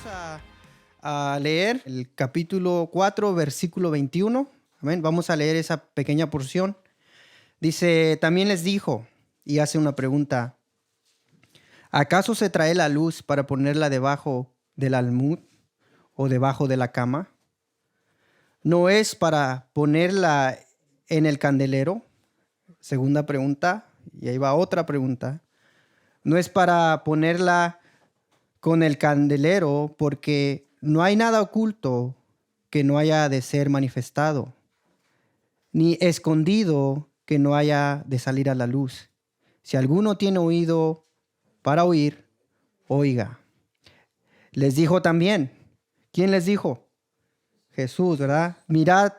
a leer el capítulo 4, versículo 21. Amén. Vamos a leer esa pequeña porción. Dice, también les dijo, y hace una pregunta, ¿acaso se trae la luz para ponerla debajo del almud o debajo de la cama? ¿No es para ponerla en el candelero? Segunda pregunta, y ahí va otra pregunta. ¿No es para ponerla con el candelero porque no hay nada oculto que no haya de ser manifestado, ni escondido que no haya de salir a la luz? Si alguno tiene oído para oír, oiga. Les dijo también, ¿quién les dijo? Jesús, ¿verdad? Mirad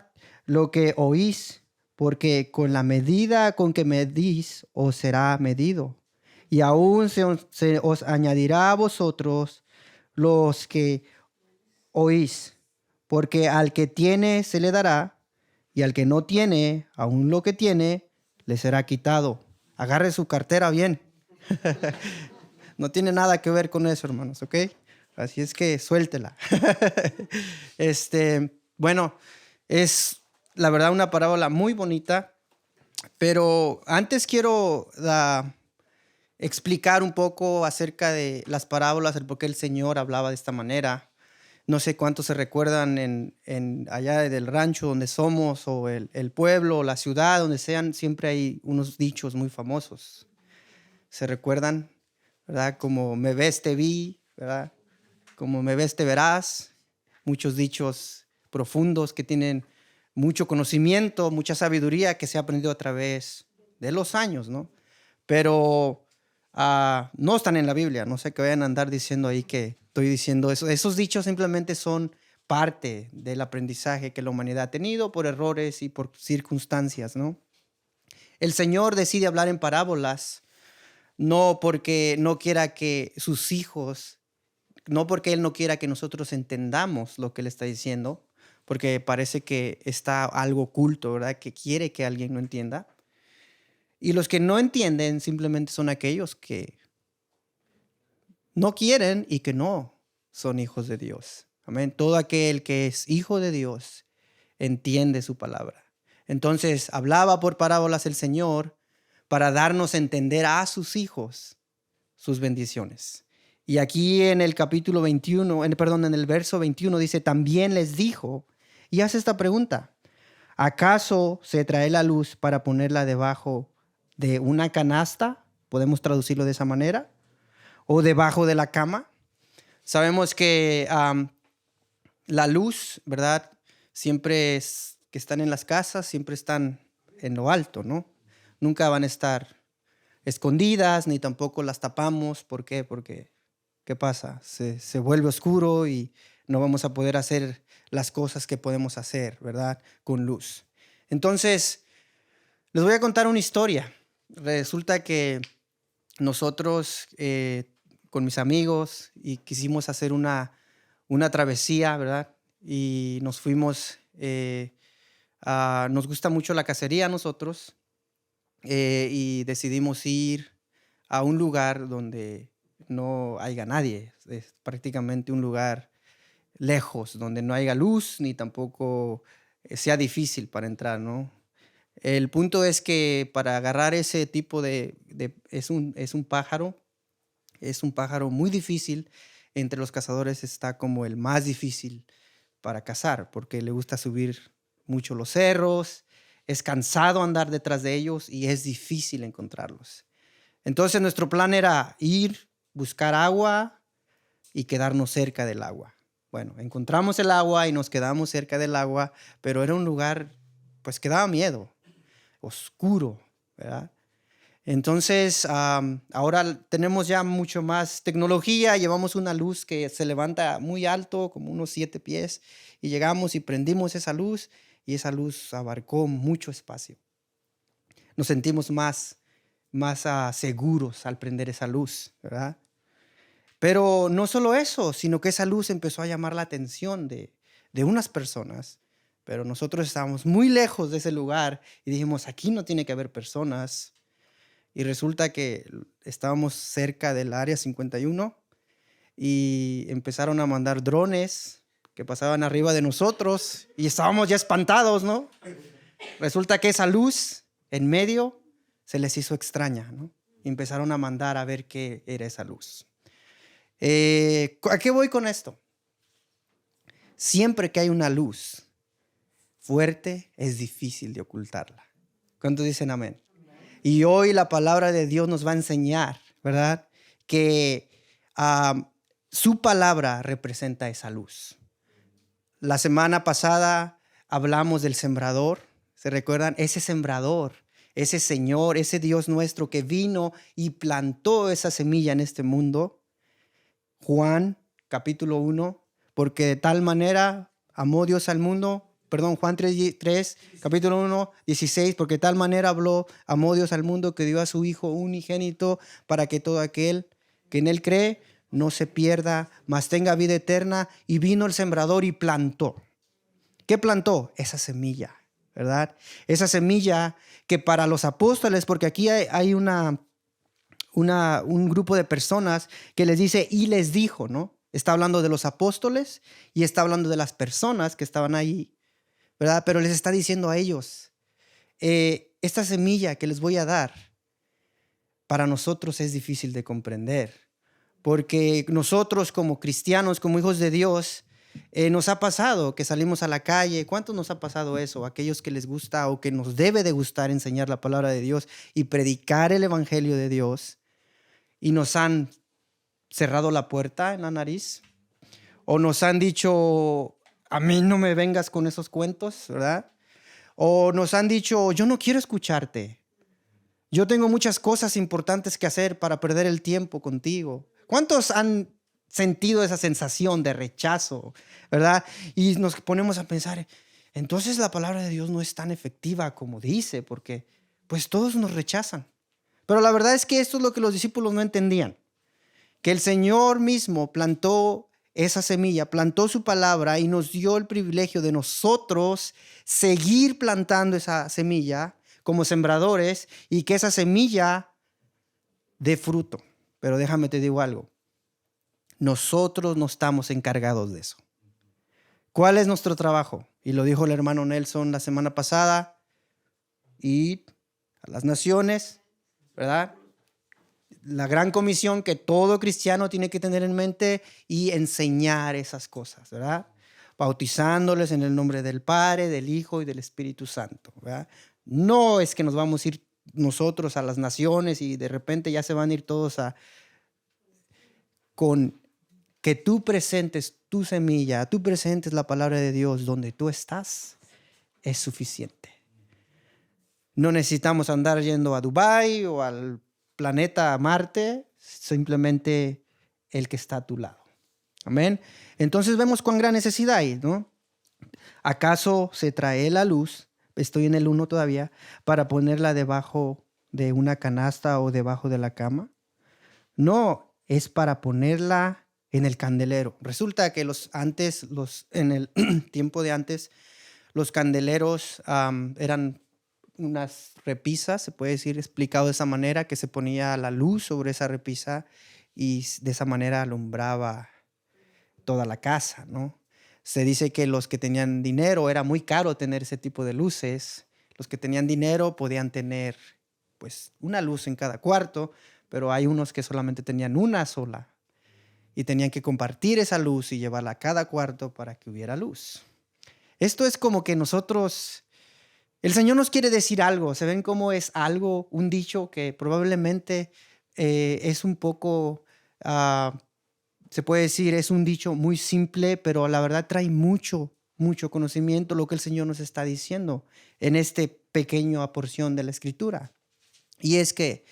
lo que oís, porque con la medida con que medís os será medido. Y aún se os añadirá a vosotros los que oís, porque al que tiene se le dará, y al que no tiene, aún lo que tiene, le será quitado. Agarre su cartera bien. No tiene nada que ver con eso, hermanos, ¿ok? Así es que suéltela. Bueno, es la verdad una parábola muy bonita, pero antes quiero explicar un poco acerca de las parábolas, el por qué el Señor hablaba de esta manera. No sé cuántos se recuerdan en allá del rancho donde somos, o el pueblo, o la ciudad, donde sean, siempre hay unos dichos muy famosos. ¿Se recuerdan? ¿Verdad? Como me ves, te vi, ¿verdad? Como me ves, te verás. Muchos dichos profundos que tienen mucho conocimiento, mucha sabiduría que se ha aprendido a través de los años, ¿no? Pero no están en la Biblia. No sé que vayan a andar diciendo ahí que estoy diciendo eso. Esos dichos simplemente son parte del aprendizaje que la humanidad ha tenido por errores y por circunstancias, ¿no? El Señor decide hablar en parábolas, no porque no quiera que sus hijos, no porque Él no quiera que nosotros entendamos lo que Él está diciendo, porque parece que está algo oculto, ¿verdad? Que quiere que alguien no entienda. Y los que no entienden simplemente son aquellos que no quieren y que no son hijos de Dios. Amén. Todo aquel que es hijo de Dios entiende su palabra. Entonces hablaba por parábolas el Señor para darnos a entender a sus hijos sus bendiciones. Y aquí en el capítulo 21, en el verso 21 dice, también les dijo, y hace esta pregunta, ¿acaso se trae la luz para ponerla debajo de una canasta? ¿Podemos traducirlo de esa manera? ¿O debajo de la cama? Sabemos que la luz, ¿verdad? Siempre es que están en las casas, siempre están en lo alto, ¿no? Nunca van a estar escondidas, ni tampoco las tapamos. ¿Por qué? Porque, ¿qué pasa? Se vuelve oscuro y no vamos a poder hacer las cosas que podemos hacer, ¿verdad? Con luz. Entonces, les voy a contar una historia. Resulta que nosotros, con mis amigos, y quisimos hacer una travesía, ¿verdad? Y nos fuimos, nos gusta mucho la cacería a nosotros, y decidimos ir a un lugar donde no haya nadie. Es prácticamente un lugar lejos, donde no haya luz ni tampoco sea difícil para entrar, ¿no? El punto es que para agarrar ese tipo es un pájaro, es un pájaro muy difícil. Entre los cazadores está como el más difícil para cazar, porque le gusta subir mucho los cerros, es cansado andar detrás de ellos y es difícil encontrarlos. Entonces nuestro plan era ir, buscar agua y quedarnos cerca del agua. Bueno, encontramos el agua y nos quedamos cerca del agua, pero era un lugar, pues, que daba miedo, oscuro, ¿verdad? Entonces, ahora tenemos ya mucho más tecnología, llevamos una luz que se levanta muy alto, como unos 7 pies, y llegamos y prendimos esa luz, y esa luz abarcó mucho espacio. Nos sentimos más seguros al prender esa luz, ¿verdad? Pero no solo eso, sino que esa luz empezó a llamar la atención de unas personas, pero nosotros estábamos muy lejos de ese lugar y dijimos, aquí no tiene que haber personas. Y resulta que estábamos cerca del área 51 y empezaron a mandar drones que pasaban arriba de nosotros y estábamos ya espantados, ¿no? Resulta que esa luz en medio se les hizo extraña, ¿no? Y empezaron a mandar a ver qué era esa luz. ¿A qué voy con esto? Siempre que hay una luz fuerte, es difícil de ocultarla. ¿Cuántos dicen amén? Y hoy la palabra de Dios nos va a enseñar, ¿verdad? Que su palabra representa esa luz. La semana pasada hablamos del sembrador. ¿Se recuerdan? Ese sembrador, ese Señor, ese Dios nuestro que vino y plantó esa semilla en este mundo. Juan, capítulo 1, porque de tal manera amó Dios al mundo. Juan 3, capítulo 1, 16, porque de tal manera amó Dios al mundo que dio a su Hijo unigénito para que todo aquel que en él cree no se pierda, mas tenga vida eterna. Y vino el sembrador y plantó. ¿Qué plantó? Esa semilla, ¿verdad? Esa semilla que para los apóstoles, porque aquí hay un grupo de personas que les dice y les dijo, ¿no? Está hablando de los apóstoles y está hablando de las personas que estaban ahí, ¿verdad? Pero les está diciendo a ellos, esta semilla que les voy a dar, para nosotros es difícil de comprender, porque nosotros como cristianos, como hijos de Dios, nos ha pasado que salimos a la calle. ¿Cuántos nos ha pasado eso? Aquellos que les gusta o que nos debe de gustar enseñar la palabra de Dios y predicar el evangelio de Dios, y nos han cerrado la puerta en la nariz, o nos han dicho, a mí no me vengas con esos cuentos, ¿verdad? O nos han dicho, yo no quiero escucharte. Yo tengo muchas cosas importantes que hacer para perder el tiempo contigo. ¿Cuántos han sentido esa sensación de rechazo, verdad? Y nos ponemos a pensar, entonces la palabra de Dios no es tan efectiva como dice, porque pues todos nos rechazan. Pero la verdad es que esto es lo que los discípulos no entendían, que el Señor mismo plantó esa semilla, plantó su palabra y nos dio el privilegio de nosotros seguir plantando esa semilla como sembradores y que esa semilla dé fruto. Pero déjame te digo algo, nosotros no estamos encargados de eso. ¿Cuál es nuestro trabajo? Y lo dijo el hermano Nelson la semana pasada, ir a las naciones, ¿verdad? La gran comisión que todo cristiano tiene que tener en mente y enseñar esas cosas, ¿verdad? Bautizándoles en el nombre del Padre, del Hijo y del Espíritu Santo, ¿verdad? No es que nos vamos a ir nosotros a las naciones y de repente ya se van a ir todos con que tú presentes tu semilla, tú presentes la palabra de Dios donde tú estás, es suficiente. No necesitamos andar yendo a Dubái o al planeta Marte, simplemente el que está a tu lado. Amén. Entonces vemos cuán gran necesidad hay, ¿no? ¿Acaso se trae la luz? Estoy en el 1 todavía, para ponerla debajo de una canasta o debajo de la cama. No, es para ponerla en el candelero. Resulta que en el tiempo de antes, los candeleros eran unas repisas, se puede decir, explicado de esa manera, que se ponía la luz sobre esa repisa y de esa manera alumbraba toda la casa, ¿no? Se dice que los que tenían dinero, era muy caro tener ese tipo de luces. Los que tenían dinero podían tener pues una luz en cada cuarto, pero hay unos que solamente tenían una sola y tenían que compartir esa luz y llevarla a cada cuarto para que hubiera luz. Esto es como que nosotros, el Señor nos quiere decir algo. Se ven cómo es algo, un dicho que probablemente es un poco, se puede decir, es un dicho muy simple, pero la verdad trae mucho conocimiento lo que el Señor nos está diciendo en esta pequeña porción de la Escritura. Y es que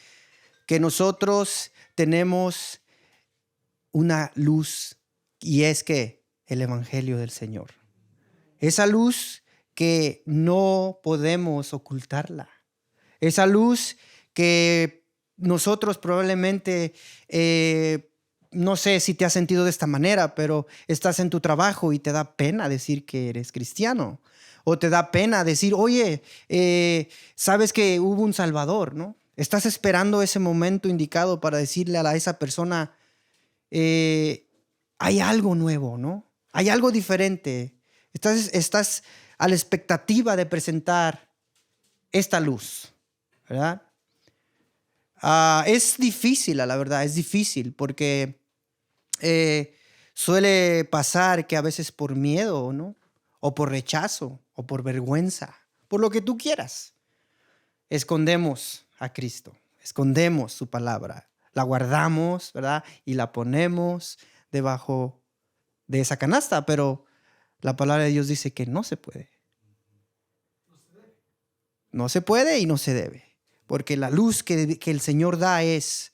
nosotros tenemos una luz, y es que el Evangelio del Señor. Esa luz que no podemos ocultarla. Esa luz que nosotros probablemente, no sé si te has sentido de esta manera, pero estás en tu trabajo y te da pena decir que eres cristiano. O te da pena decir, oye, sabes que hubo un Salvador, ¿no? Estás esperando ese momento indicado para decirle a esa persona, hay algo nuevo, ¿no? Hay algo diferente. Estás a la expectativa de presentar esta luz, ¿verdad? Es difícil, la verdad, es difícil porque suele pasar que a veces por miedo, ¿no? O por rechazo, o por vergüenza, por lo que tú quieras, escondemos a Cristo, escondemos su palabra, la guardamos, ¿verdad? Y la ponemos debajo de esa canasta, pero la palabra de Dios dice que no se puede. No se puede y no se debe, porque la luz que el Señor da es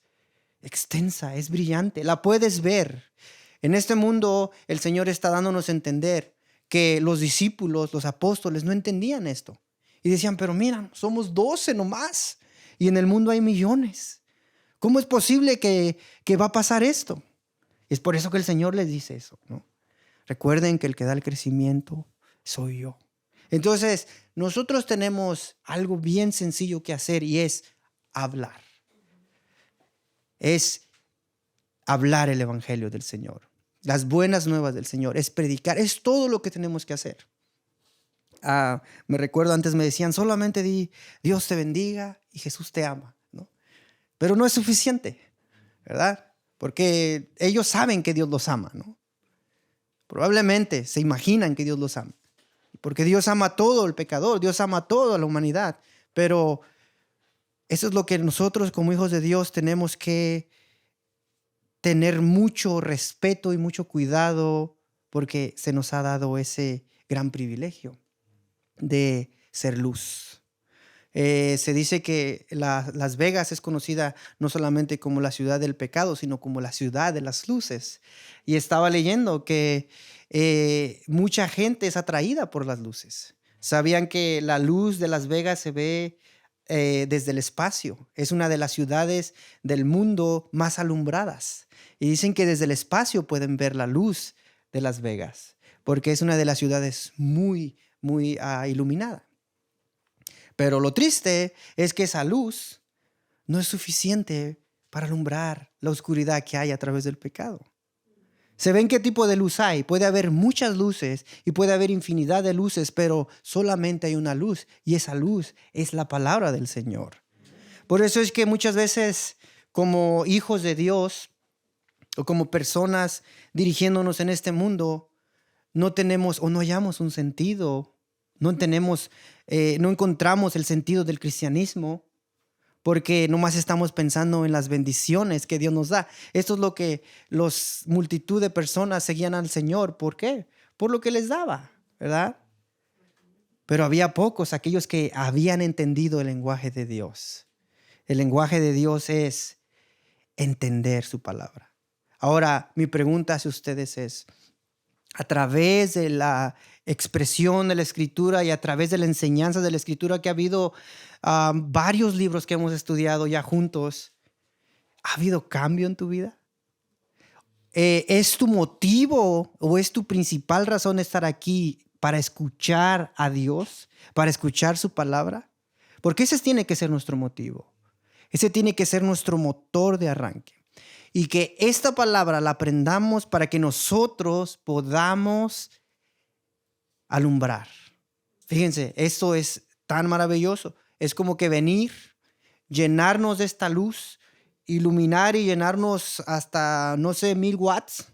extensa, es brillante, la puedes ver. En este mundo el Señor está dándonos a entender que los discípulos, los apóstoles no entendían esto. Y decían, pero mira, somos 12 nomás y en el mundo hay millones. ¿Cómo es posible que va a pasar esto? Es por eso que el Señor les dice eso, ¿no? Recuerden que el que da el crecimiento soy yo. Entonces, nosotros tenemos algo bien sencillo que hacer y es hablar. Es hablar el evangelio del Señor, las buenas nuevas del Señor, es predicar, es todo lo que tenemos que hacer. Me recuerdo antes me decían, solamente di Dios te bendiga y Jesús te ama, ¿no? Pero no es suficiente, ¿verdad? Porque ellos saben que Dios los ama, ¿no? Probablemente se imaginan que Dios los ama. Porque Dios ama a todo el pecador, Dios ama a toda la humanidad. Pero eso es lo que nosotros como hijos de Dios tenemos que tener mucho respeto y mucho cuidado porque se nos ha dado ese gran privilegio de ser luz. Se dice que Las Vegas es conocida no solamente como la ciudad del pecado, sino como la ciudad de las luces. Y estaba leyendo que mucha gente es atraída por las luces. Sabían que la luz de Las Vegas se ve desde el espacio. Es una de las ciudades del mundo más alumbradas. Y dicen que desde el espacio pueden ver la luz de Las Vegas, porque es una de las ciudades muy, muy iluminada. Pero lo triste es que esa luz no es suficiente para alumbrar la oscuridad que hay a través del pecado. Se ven qué tipo de luz hay. Puede haber muchas luces y puede haber infinidad de luces, pero solamente hay una luz y esa luz es la palabra del Señor. Por eso es que muchas veces como hijos de Dios o como personas dirigiéndonos en este mundo, no tenemos o no hallamos un sentido, no encontramos el sentido del cristianismo porque nomás estamos pensando en las bendiciones que Dios nos da. Esto es lo que multitud de personas seguían al Señor. ¿Por qué? Por lo que les daba, ¿verdad? Pero había pocos, aquellos que habían entendido el lenguaje de Dios. El lenguaje de Dios es entender su palabra. Ahora, mi pregunta hacia ustedes es, a través de la expresión de la Escritura y a través de la enseñanza de la Escritura que ha habido varios libros que hemos estudiado ya juntos, ¿ha habido cambio en tu vida? ¿Es tu motivo o es tu principal razón estar aquí para escuchar a Dios, para escuchar su palabra? Porque ese tiene que ser nuestro motivo. Ese tiene que ser nuestro motor de arranque. Y que esta palabra la aprendamos para que nosotros podamos alumbrar. Fíjense, esto es tan maravilloso. Es como que venir, llenarnos de esta luz, iluminar y llenarnos hasta, 1000 watts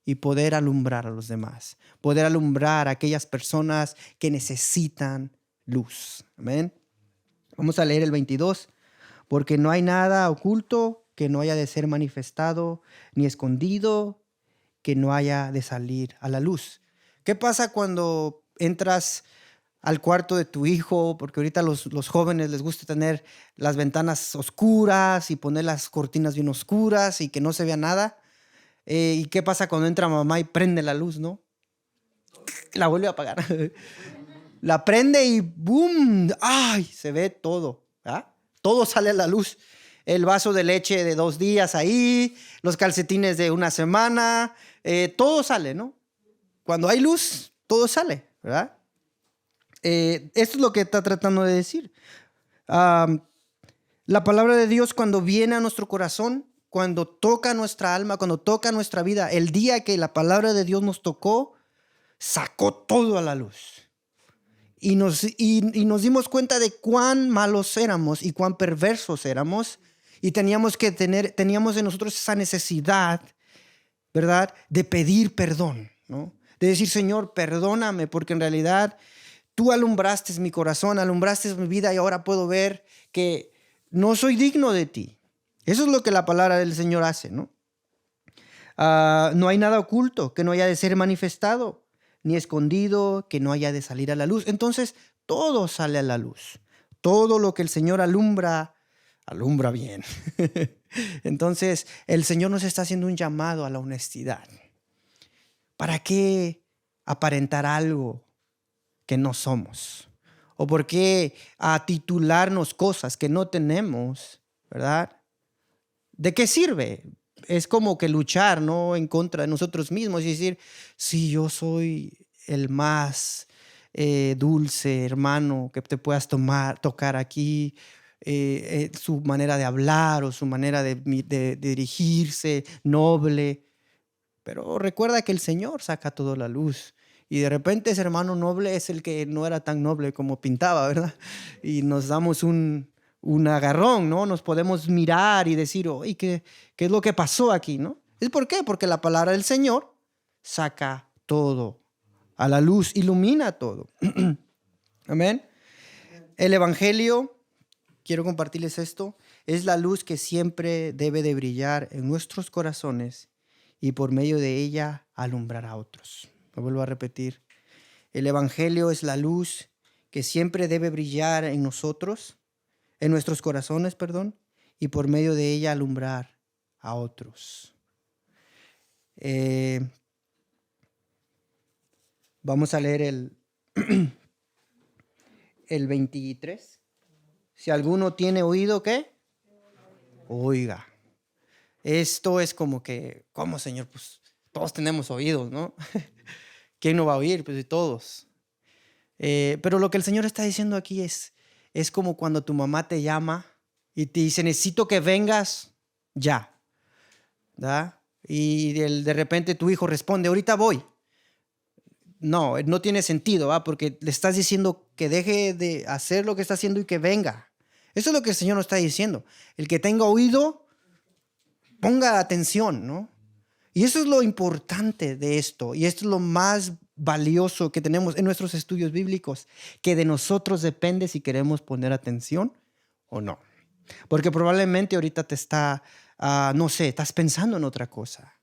y poder alumbrar a los demás. Poder alumbrar a aquellas personas que necesitan luz. Amén. Vamos a leer el 22. Porque no hay nada oculto que no haya de ser manifestado, ni escondido que no haya de salir a la luz. ¿Qué pasa cuando entras al cuarto de tu hijo? Porque ahorita los jóvenes les gusta tener las ventanas oscuras y poner las cortinas bien oscuras y que no se vea nada. ¿Y qué pasa cuando entra mamá y prende la luz, no? La vuelve a apagar. La prende y ¡boom! ¡Ay! Se ve todo, ¿verdad? Todo sale a la luz. El vaso de leche de 2 días ahí, los calcetines de 1 semana, todo sale, ¿no? Cuando hay luz, todo sale, ¿verdad? Esto es lo que está tratando de decir. La palabra de Dios cuando viene a nuestro corazón cuando toca nuestra alma, cuando toca nuestra vida, el día que la palabra de Dios nos tocó, sacó todo a la luz. Y nos dimos cuenta de cuán malos éramos y cuán perversos éramos. Y teníamos en nosotros esa necesidad, ¿verdad?, de pedir perdón, ¿no? De decir, Señor, perdóname, porque en realidad tú alumbraste mi corazón, alumbraste mi vida y ahora puedo ver que no soy digno de ti. Eso es lo que la palabra del Señor hace, ¿no? No hay nada oculto que no haya de ser manifestado, ni escondido que no haya de salir a la luz. Entonces, todo sale a la luz. Todo lo que el Señor alumbra bien. Entonces, el Señor nos está haciendo un llamado a la honestidad. ¿Para qué aparentar algo que no somos? ¿O por qué titularnos cosas que no tenemos, verdad? ¿De qué sirve? Es como que luchar, ¿no?, en contra de nosotros mismos y decir, sí, yo soy el más dulce hermano que te puedas tocar aquí, su manera de hablar o su manera de dirigirse, noble. Pero recuerda que el Señor saca todo a la luz. Y de repente ese hermano noble es el que no era tan noble como pintaba, ¿verdad? Y nos damos un agarrón, ¿no? Nos podemos mirar y decir, oye, ¿qué es lo que pasó aquí, no? ¿Es por qué? Porque la palabra del Señor saca todo a la luz, ilumina todo. Amén. El Evangelio, quiero compartirles esto, es la luz que siempre debe de brillar en nuestros corazones y por medio de ella alumbrar a otros. Lo vuelvo a repetir. El Evangelio es la luz que siempre debe brillar en nosotros, en nuestros corazones, y por medio de ella alumbrar a otros. Vamos a leer el 23. Si alguno tiene oído, ¿qué? Oiga. Esto es como que, ¿cómo, Señor? Pues todos tenemos oídos, ¿no? ¿Quién no va a oír? Pues de todos. Pero lo que el Señor está diciendo aquí es como cuando tu mamá te llama y te dice, necesito que vengas ya, ¿verdad? Y de repente tu hijo responde, ahorita voy. No tiene sentido, ¿va? Porque le estás diciendo que deje de hacer lo que está haciendo y que venga. Eso es lo que el Señor nos está diciendo. El que tenga oído, ponga atención, ¿no? Y eso es lo importante de esto. Y esto es lo más valioso que tenemos en nuestros estudios bíblicos, que de nosotros depende si queremos poner atención o no. Porque probablemente ahorita te está, no sé, estás pensando en otra cosa.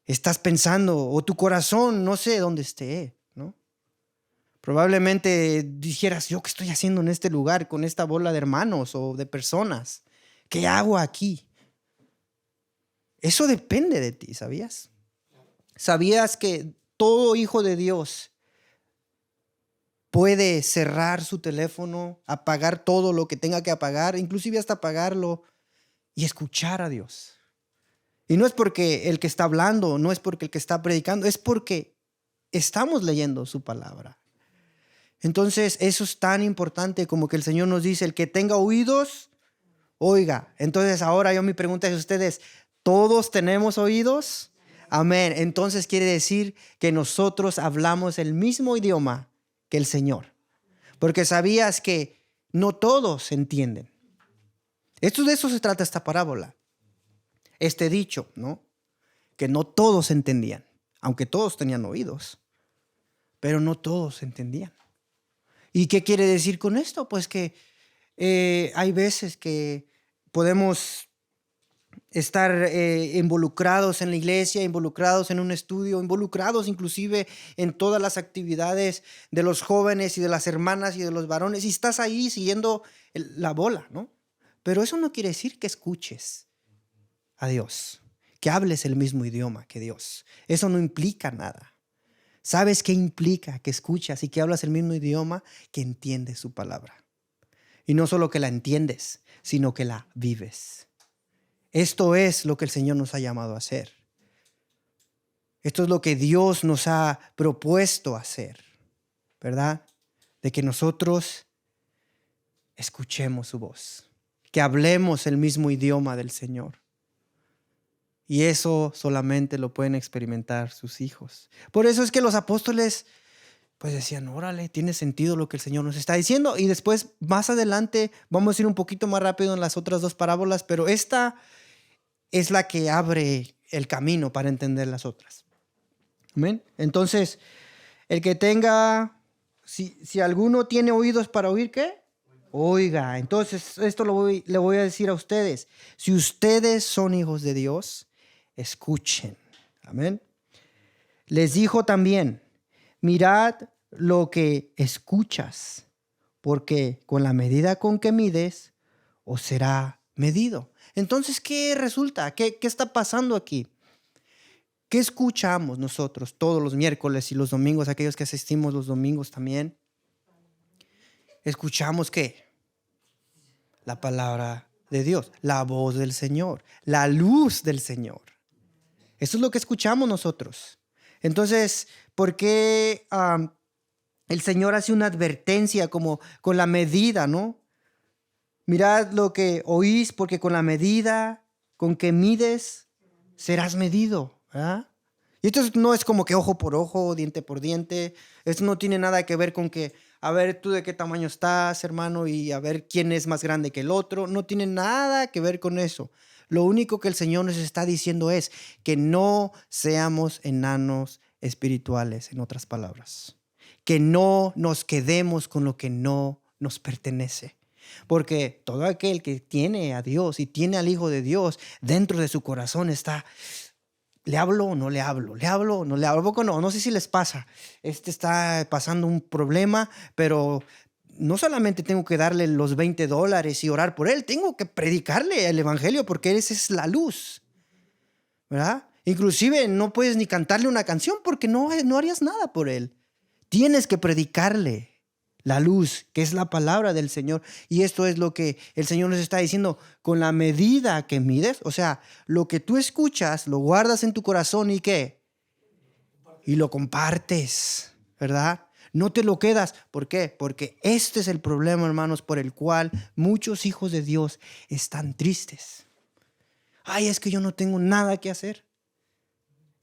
Estás pensando, o tu corazón, no sé dónde esté, ¿no? Probablemente dijeras, ¿yo qué estoy haciendo en este lugar con esta bola de hermanos o de personas? ¿Qué hago aquí? Eso depende de ti, ¿sabías? ¿Sabías que todo hijo de Dios puede cerrar su teléfono, apagar todo lo que tenga que apagar, inclusive hasta apagarlo y escuchar a Dios? Y no es porque el que está hablando, no es porque el que está predicando, es porque estamos leyendo su palabra. Entonces, eso es tan importante como que el Señor nos dice, el que tenga oídos, oiga. Entonces, ahora mi pregunta es a ustedes, ¿todos tenemos oídos? Amén. Entonces quiere decir que nosotros hablamos el mismo idioma que el Señor. Porque sabías que no todos entienden. De eso se trata esta parábola. Este dicho, ¿no? Que no todos entendían, aunque todos tenían oídos, pero no todos entendían. ¿Y qué quiere decir con esto? Pues que hay veces que podemos estar involucrados en la iglesia, involucrados en un estudio, involucrados inclusive en todas las actividades de los jóvenes y de las hermanas y de los varones, y estás ahí siguiendo la bola, ¿no? Pero eso no quiere decir que escuches a Dios, que hables el mismo idioma que Dios. Eso no implica nada. ¿Sabes qué implica? Que escuchas y que hablas el mismo idioma, que entiendes su palabra. Y no solo que la entiendes, sino que la vives. Esto es lo que el Señor nos ha llamado a hacer. Esto es lo que Dios nos ha propuesto hacer, ¿verdad? De que nosotros escuchemos su voz, que hablemos el mismo idioma del Señor. Y eso solamente lo pueden experimentar sus hijos. Por eso es que los apóstoles pues decían, órale, tiene sentido lo que el Señor nos está diciendo. Y después, más adelante, vamos a ir un poquito más rápido en las otras dos parábolas, pero esta es la que abre el camino para entender las otras. Amén. Entonces, el que tenga, si alguno tiene oídos para oír, ¿qué? Oiga. Entonces, esto le voy a decir a ustedes. Si ustedes son hijos de Dios, escuchen. Amén. Les dijo también, mirad lo que escuchas, porque con la medida con que mides, os será medido. Entonces, ¿qué resulta? ¿Qué está pasando aquí? ¿Qué escuchamos nosotros todos los miércoles y los domingos, aquellos que asistimos los domingos también? ¿Escuchamos qué? La palabra de Dios, la voz del Señor, la luz del Señor. Eso es lo que escuchamos nosotros. Entonces, ¿por qué el Señor hace una advertencia como con la medida, ¿no? Mirad lo que oís, porque con la medida con que mides, serás medido, ¿verdad? Y esto no es como que ojo por ojo, diente por diente. Esto no tiene nada que ver con que, a ver, tú de qué tamaño estás, hermano, y a ver quién es más grande que el otro. No tiene nada que ver con eso. Lo único que el Señor nos está diciendo es que no seamos enanos espirituales, en otras palabras. Que no nos quedemos con lo que no nos pertenece. Porque todo aquel que tiene a Dios y tiene al Hijo de Dios dentro de su corazón está, ¿le hablo o no le hablo? ¿Le hablo o no le hablo? ¿Poco no? No sé si les pasa. Está pasando un problema, pero no solamente tengo que darle los $20 y orar por él, tengo que predicarle el evangelio porque esa es la luz, ¿verdad? Inclusive no puedes ni cantarle una canción porque no harías nada por él. Tienes que predicarle la luz, que es la palabra del Señor. Y esto es lo que el Señor nos está diciendo. Con la medida que mides, o sea, lo que tú escuchas, lo guardas en tu corazón y ¿qué? Y lo compartes, ¿verdad? No te lo quedas. ¿Por qué? Porque este es el problema, hermanos, por el cual muchos hijos de Dios están tristes. Ay, es que yo no tengo nada que hacer.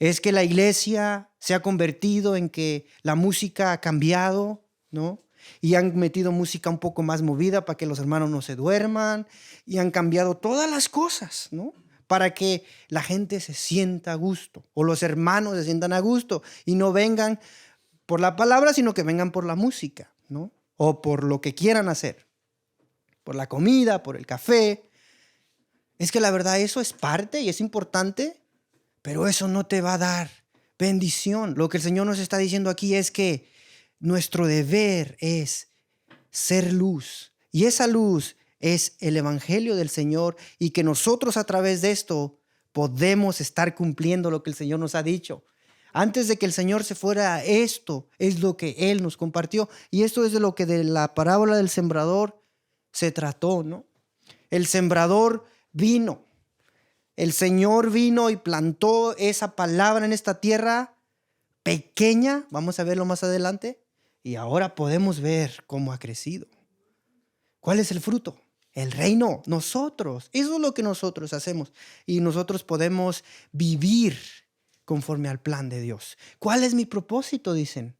Es que la iglesia se ha convertido en que la música ha cambiado, ¿no? Y han metido música un poco más movida para que los hermanos no se duerman. Y han cambiado todas las cosas, ¿no? Para que la gente se sienta a gusto. O los hermanos se sientan a gusto. Y no vengan por la palabra, sino que vengan por la música, ¿no? O por lo que quieran hacer. Por la comida, por el café. Es que la verdad eso es parte y es importante. Pero eso no te va a dar bendición. Lo que el Señor nos está diciendo aquí es que nuestro deber es ser luz. Y esa luz es el evangelio del Señor y que nosotros a través de esto podemos estar cumpliendo lo que el Señor nos ha dicho. Antes de que el Señor se fuera, esto es lo que Él nos compartió. Y esto es de lo que de la parábola del sembrador se trató, ¿no? El sembrador vino. El Señor vino y plantó esa palabra en esta tierra pequeña. Vamos a verlo más adelante. Y ahora podemos ver cómo ha crecido. ¿Cuál es el fruto? El reino, nosotros. Eso es lo que nosotros hacemos. Y nosotros podemos vivir conforme al plan de Dios. ¿Cuál es mi propósito? Dicen.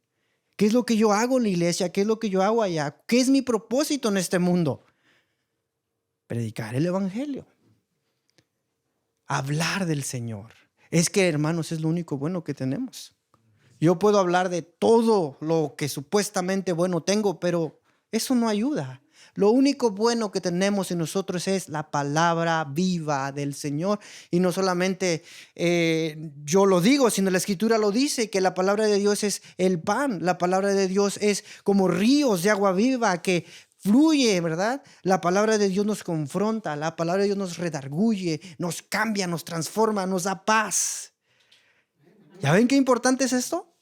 ¿Qué es lo que yo hago en la iglesia? ¿Qué es lo que yo hago allá? ¿Qué es mi propósito en este mundo? Predicar el evangelio. Hablar del Señor. Es que, hermanos, es lo único bueno que tenemos. Yo puedo hablar de todo lo que supuestamente bueno tengo, pero eso no ayuda. Lo único bueno que tenemos en nosotros es la palabra viva del Señor. Y no solamente yo lo digo, sino la Escritura lo dice, que la palabra de Dios es el pan. La palabra de Dios es como ríos de agua viva que fluye, ¿verdad? La palabra de Dios nos confronta, la palabra de Dios nos redarguye, nos cambia, nos transforma, nos da paz. ¿Ya ven qué importante es esto?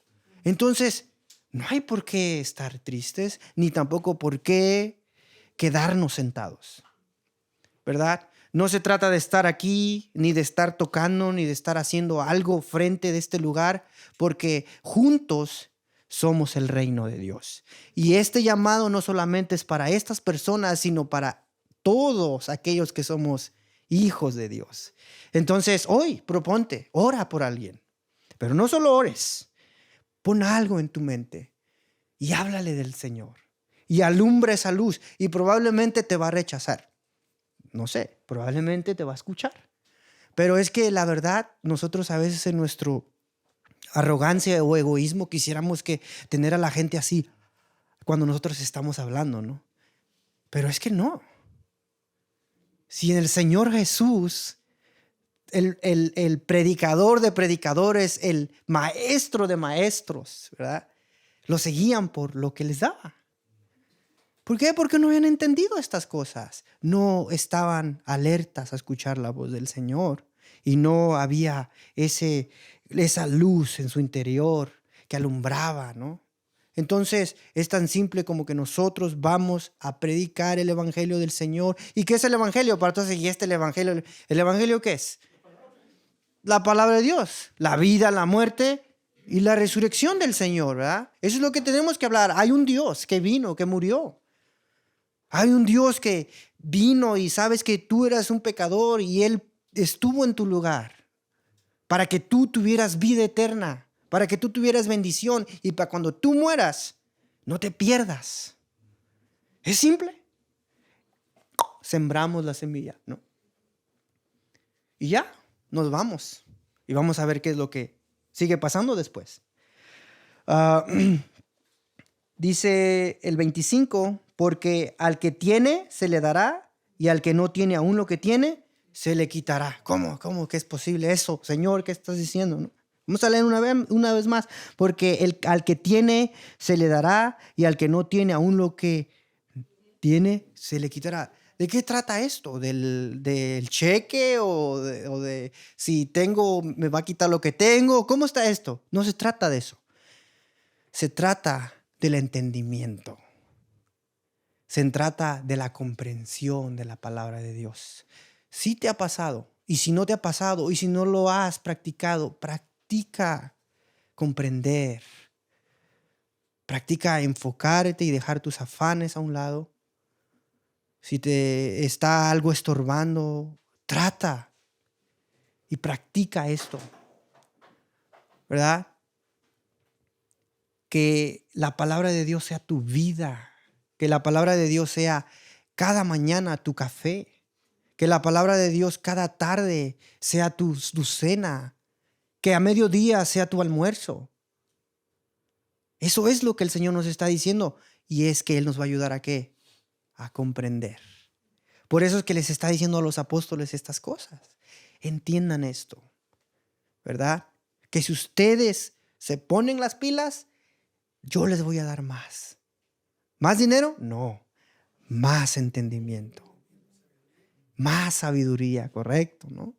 Entonces, no hay por qué estar tristes, ni tampoco por qué quedarnos sentados, ¿verdad? No se trata de estar aquí, ni de estar tocando, ni de estar haciendo algo frente de este lugar, porque juntos somos el reino de Dios. Y este llamado no solamente es para estas personas, sino para todos aquellos que somos hijos de Dios. Entonces, hoy proponte, ora por alguien. Pero no solo ores, pon algo en tu mente y háblale del Señor. Y alumbra esa luz y probablemente te va a rechazar. No sé, probablemente te va a escuchar. Pero es que la verdad, nosotros a veces en nuestro arrogancia o egoísmo quisiéramos que tener a la gente así cuando nosotros estamos hablando, ¿no? Pero es que no. Si en el Señor Jesús, el predicador de predicadores, el maestro de maestros, ¿verdad? Lo seguían por lo que les daba. ¿Por qué? Porque no habían entendido estas cosas. No estaban alertas a escuchar la voz del Señor. Y no había esa luz en su interior que alumbraba, ¿no? Entonces es tan simple como que nosotros vamos a predicar el evangelio del Señor. ¿Y qué es el evangelio? Para todos, ¿y el evangelio? ¿El evangelio qué es? La palabra de Dios, la vida, la muerte y la resurrección del Señor, ¿verdad? Eso es lo que tenemos que hablar. Hay un Dios que vino, que murió. Hay un Dios que vino y sabes que tú eras un pecador y Él estuvo en tu lugar para que tú tuvieras vida eterna, para que tú tuvieras bendición y para cuando tú mueras, no te pierdas. Es simple. Sembramos la semilla, ¿no? Y ya, nos vamos. Y vamos a ver qué es lo que sigue pasando después. Dice el 25, porque al que tiene se le dará y al que no tiene aún lo que tiene, se le quitará. ¿Cómo que es posible eso? Señor, ¿qué estás diciendo? ¿No? Vamos a leer una vez más. Porque al que tiene se le dará y al que no tiene aún lo que tiene, se le quitará. ¿De qué trata esto? ¿Del cheque o de si tengo, me va a quitar lo que tengo? ¿Cómo está esto? No se trata de eso. Se trata del entendimiento. Se trata de la comprensión de la palabra de Dios. Si te ha pasado, y si no te ha pasado, y si no lo has practicado, practica comprender. Practica enfocarte y dejar tus afanes a un lado. Si te está algo estorbando, trata y practica esto, ¿verdad? Que la palabra de Dios sea tu vida, que la palabra de Dios sea cada mañana tu café, que la palabra de Dios cada tarde sea tu cena, que a mediodía sea tu almuerzo. Eso es lo que el Señor nos está diciendo y es que Él nos va a ayudar a ¿qué? A comprender. Por eso es que les está diciendo a los apóstoles estas cosas. Entiendan esto, ¿verdad? Que si ustedes se ponen las pilas, yo les voy a dar más. ¿Más dinero? No. Más entendimiento. Más sabiduría, correcto, ¿no?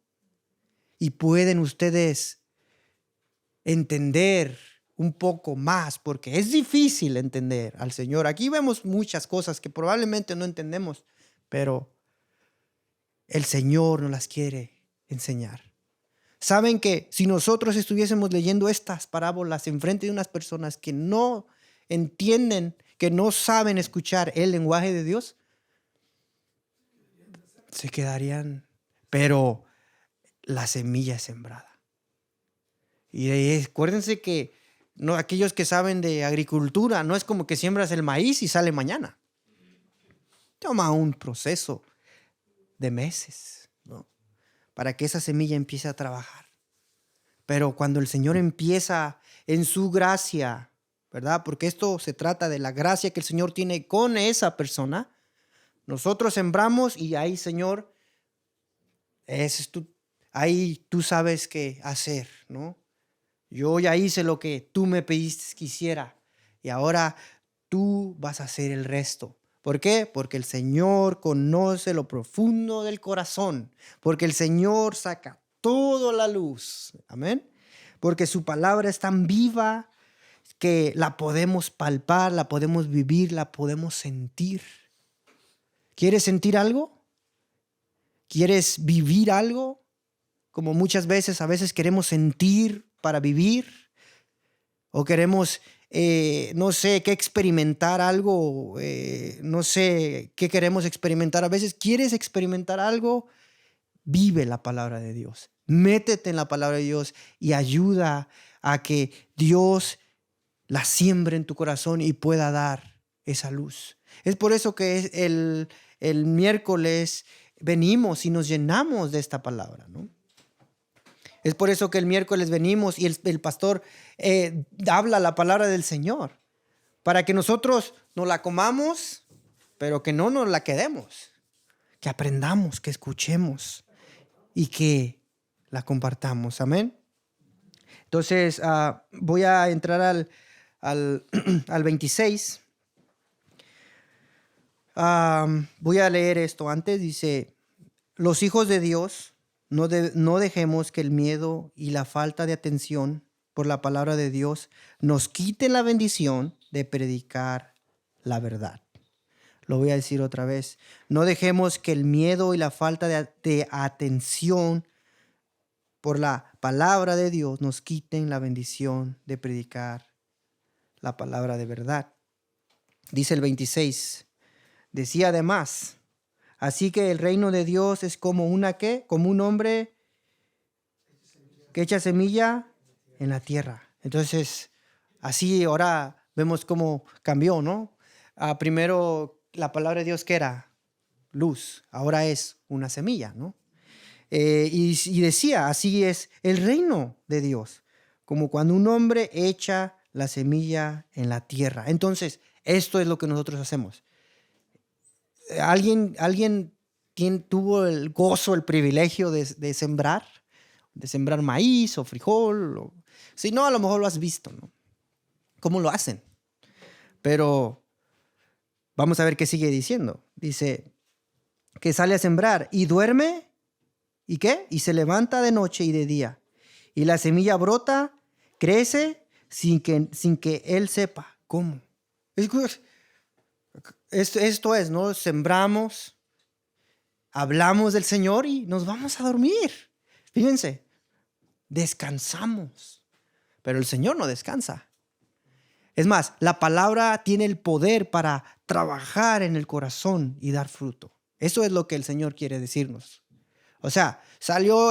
Y pueden ustedes entender un poco más, porque es difícil entender al Señor. Aquí vemos muchas cosas que probablemente no entendemos, pero el Señor nos las quiere enseñar. Saben que si nosotros estuviésemos leyendo estas parábolas enfrente de unas personas que no entienden, que no saben escuchar el lenguaje de Dios, se quedarían, pero la semilla es sembrada. Y acuérdense que no, aquellos que saben de agricultura, no es como que siembras el maíz y sale mañana. Toma un proceso de meses, ¿no? Para que esa semilla empiece a trabajar. Pero cuando el Señor empieza en su gracia, ¿verdad? Porque esto se trata de la gracia que el Señor tiene con esa persona. Nosotros sembramos y ahí, Señor, ahí tú sabes qué hacer, ¿no? Yo ya hice lo que tú me pediste que hiciera y ahora tú vas a hacer el resto. ¿Por qué? Porque el Señor conoce lo profundo del corazón, porque el Señor saca toda la luz. Amén. Porque su palabra es tan viva que la podemos palpar, la podemos vivir, la podemos sentir. ¿Quieres sentir algo? ¿Quieres vivir algo? Como muchas veces, a veces queremos sentir para vivir o queremos, no sé, qué experimentar algo, no sé qué queremos experimentar. A veces quieres experimentar algo, Vive la palabra de Dios. Métete en la palabra de Dios y ayuda a que Dios la siembre en tu corazón y pueda dar esa luz. Es por eso que el miércoles venimos y nos llenamos de esta palabra, ¿no? Es por eso que el miércoles venimos y el pastor habla la palabra del Señor, para que nosotros nos la comamos, pero que no nos la quedemos, que aprendamos, que escuchemos y que la compartamos. Amén. Entonces, voy a entrar al 26. Voy a leer esto antes. Dice, los hijos de Dios, no dejemos que el miedo y la falta de atención por la palabra de Dios nos quiten la bendición de predicar la verdad. Lo voy a decir otra vez. No dejemos que el miedo y la falta de atención por la palabra de Dios nos quiten la bendición de predicar la palabra de verdad. Dice el 26. Decía además, así que el reino de Dios es como como un hombre que echa semilla en la tierra. Entonces, así ahora vemos cómo cambió, ¿no? Primero la palabra de Dios, ¿qué era? Luz. Ahora es una semilla, ¿no? Y decía, así es el reino de Dios, como cuando un hombre echa la semilla en la tierra. Entonces, esto es lo que nosotros hacemos. ¿Alguien tuvo el gozo, el privilegio de sembrar maíz o frijol? Si no, a lo mejor lo has visto, ¿no? ¿Cómo lo hacen? Pero vamos a ver qué sigue diciendo. Dice que sale a sembrar y duerme. ¿Y qué? Y se levanta de noche y de día. Y la semilla brota, crece sin que él sepa cómo. Esto es, ¿no? Sembramos, hablamos del Señor y nos vamos a dormir. Fíjense, descansamos. Pero el Señor no descansa. Es más, la palabra tiene el poder para trabajar en el corazón y dar fruto. Eso es lo que el Señor quiere decirnos. O sea,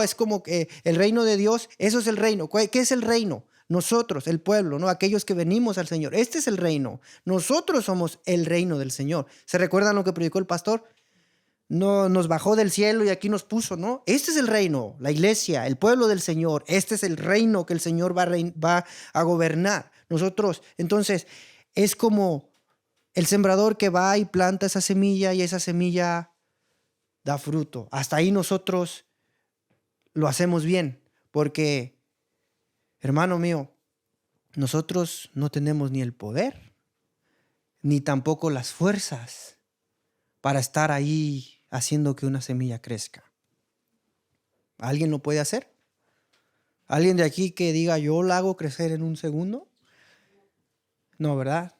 es como que el reino de Dios, eso es el reino. ¿Qué es el reino? Nosotros, el pueblo, ¿no? Aquellos que venimos al Señor. Este es el reino. Nosotros somos el reino del Señor. ¿Se recuerdan lo que predicó el pastor? No, nos bajó del cielo y aquí nos puso, ¿no? Este es el reino, la iglesia, el pueblo del Señor. Este es el reino que el Señor va a gobernar. Nosotros, entonces, es como el sembrador que va y planta esa semilla y esa semilla da fruto. Hasta ahí nosotros lo hacemos bien, porque, hermano mío, nosotros no tenemos ni el poder, ni tampoco las fuerzas para estar ahí haciendo que una semilla crezca. ¿Alguien lo puede hacer? ¿Alguien de aquí que diga, yo la hago crecer en un segundo? No, ¿verdad?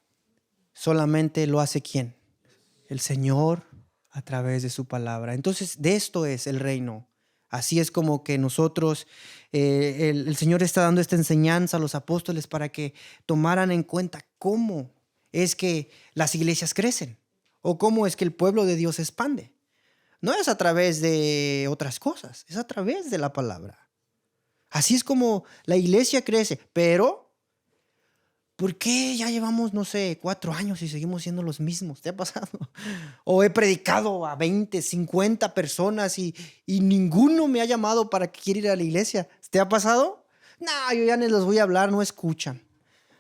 Solamente lo hace ¿quién? El Señor a través de su palabra. Entonces, de esto es el reino. Así es como que nosotros, el Señor está dando esta enseñanza a los apóstoles para que tomaran en cuenta cómo es que las iglesias crecen o cómo es que el pueblo de Dios se expande. No es a través de otras cosas, es a través de la palabra. Así es como la iglesia crece, pero ¿por qué ya llevamos, no sé, 4 años y seguimos siendo los mismos? ¿Te ha pasado? O he predicado a 20, 50 personas y ninguno me ha llamado para que quiera ir a la iglesia. ¿Te ha pasado? No, yo ya ni les voy a hablar, no escuchan,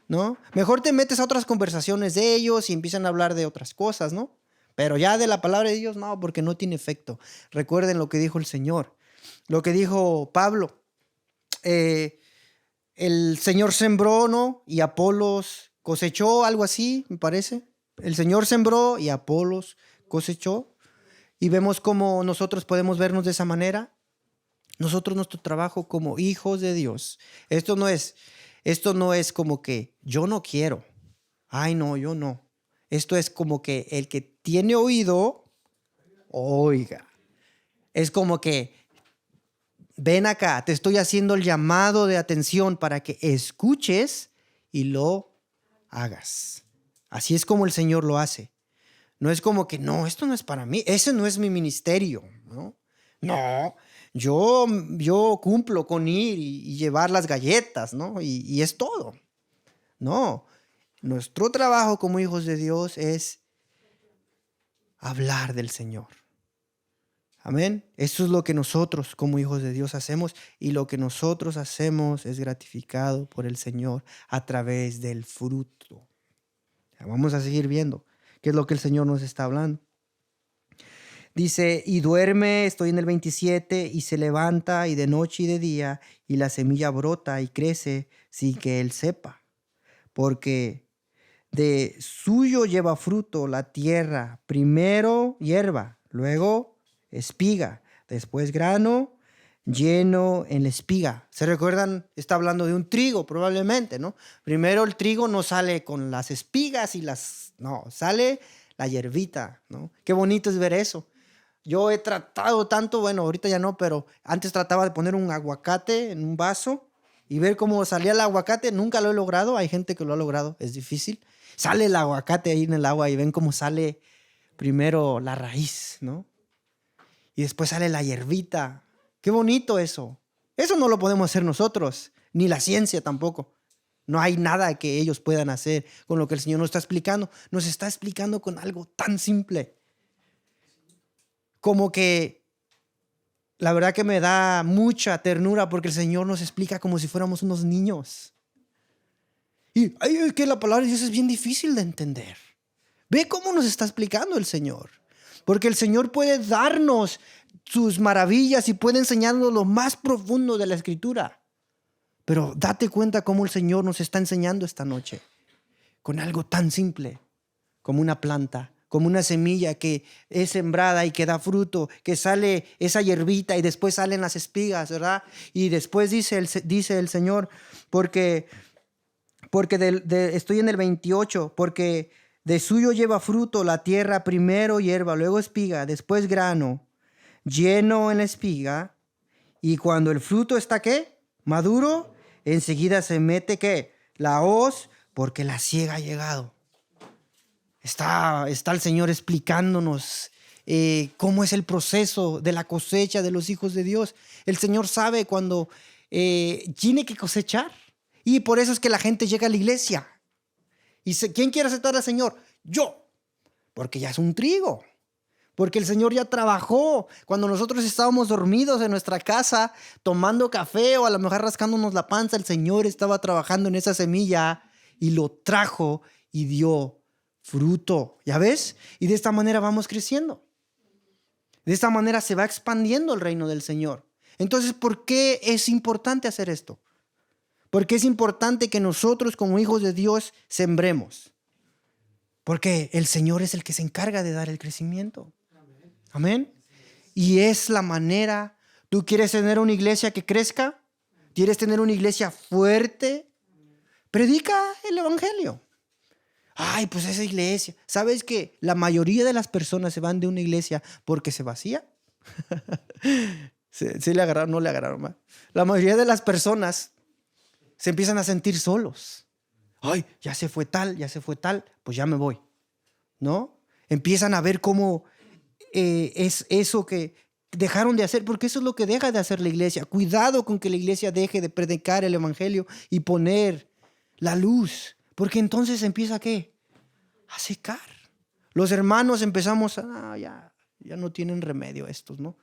¿no? Mejor te metes a otras conversaciones de ellos y empiezan a hablar de otras cosas, ¿no? Pero ya de la palabra de Dios, no, porque no tiene efecto. Recuerden lo que dijo el Señor, lo que dijo Pablo. El Señor sembró, ¿no? Y Apolos cosechó, algo así, me parece. El Señor sembró y Apolos cosechó. Y vemos cómo nosotros podemos vernos de esa manera. Nosotros, nuestro trabajo como hijos de Dios. Esto no es como que yo no quiero. Ay, no, yo no. Esto es como que el que tiene oído, oiga. Es como que ven acá, te estoy haciendo el llamado de atención para que escuches y lo hagas. Así es como el Señor lo hace. No es como que, no, esto no es para mí, ese no es mi ministerio, ¿no? No, Yo cumplo con ir y llevar las galletas, ¿no? Y es todo. No, nuestro trabajo como hijos de Dios es hablar del Señor. Amén. Eso es lo que nosotros como hijos de Dios hacemos, y lo que nosotros hacemos es gratificado por el Señor a través del fruto. Vamos a seguir viendo qué es lo que el Señor nos está hablando. Dice, y duerme, estoy en el 27, y se levanta, y de noche y de día, y la semilla brota y crece sin que él sepa, porque de suyo lleva fruto la tierra, primero hierba, luego espiga, después grano lleno en la espiga. ¿Se recuerdan? Está hablando de un trigo probablemente, ¿no? Primero el trigo no sale con las espigas no, sale la hierbita, ¿no? Qué bonito es ver eso. Yo he tratado tanto, bueno, ahorita ya no, pero antes trataba de poner un aguacate en un vaso y ver cómo salía el aguacate. Nunca lo he logrado, hay gente que lo ha logrado, es difícil. Sale el aguacate ahí en el agua y ven cómo sale primero la raíz, ¿no? Y después sale la hierbita. Qué bonito eso. Eso no lo podemos hacer nosotros, ni la ciencia tampoco. No hay nada que ellos puedan hacer con lo que el Señor nos está explicando. Nos está explicando con algo tan simple. Como que la verdad que me da mucha ternura porque el Señor nos explica como si fuéramos unos niños. Y es que la palabra de Dios es bien difícil de entender. Ve cómo nos está explicando el Señor. Porque el Señor puede darnos sus maravillas y puede enseñarnos lo más profundo de la Escritura. Pero date cuenta cómo el Señor nos está enseñando esta noche. Con algo tan simple como una planta, como una semilla que es sembrada y que da fruto, que sale esa hierbita y después salen las espigas, ¿verdad? Y después dice el Señor, porque estoy en el 28, porque de suyo lleva fruto la tierra, primero hierba, luego espiga, después grano, lleno en la espiga, y cuando el fruto está, ¿qué? Maduro, enseguida se mete, ¿qué? La hoz, porque la siega ha llegado. Está el Señor explicándonos cómo es el proceso de la cosecha de los hijos de Dios. El Señor sabe cuando tiene que cosechar. Y por eso es que la gente llega a la iglesia. ¿Y quién quiere aceptar al Señor? Yo. Porque ya es un trigo. Porque el Señor ya trabajó. Cuando nosotros estábamos dormidos en nuestra casa, tomando café o a lo mejor rascándonos la panza, el Señor estaba trabajando en esa semilla y lo trajo y dio fruto. ¿Ya ves? Y de esta manera vamos creciendo. De esta manera se va expandiendo el reino del Señor. Entonces, ¿por qué es importante hacer esto? Porque es importante que nosotros como hijos de Dios sembremos. Porque el Señor es el que se encarga de dar el crecimiento. Amén. Y es la manera. ¿Tú quieres tener una iglesia que crezca? ¿Quieres tener una iglesia fuerte? Predica el evangelio. Ay, pues esa iglesia. ¿Sabes que la mayoría de las personas se van de una iglesia porque se vacía? ¿Sí le agarraron? No le agarraron más. La mayoría de las personas se empiezan a sentir solos. Ay, ya se fue tal, pues ya me voy, ¿no? Empiezan a ver cómo es eso que dejaron de hacer, porque eso es lo que deja de hacer la iglesia. Cuidado con que la iglesia deje de predicar el evangelio y poner la luz, porque entonces empieza ¿qué? A secar. Los hermanos empezamos ya no tienen remedio estos, ¿no?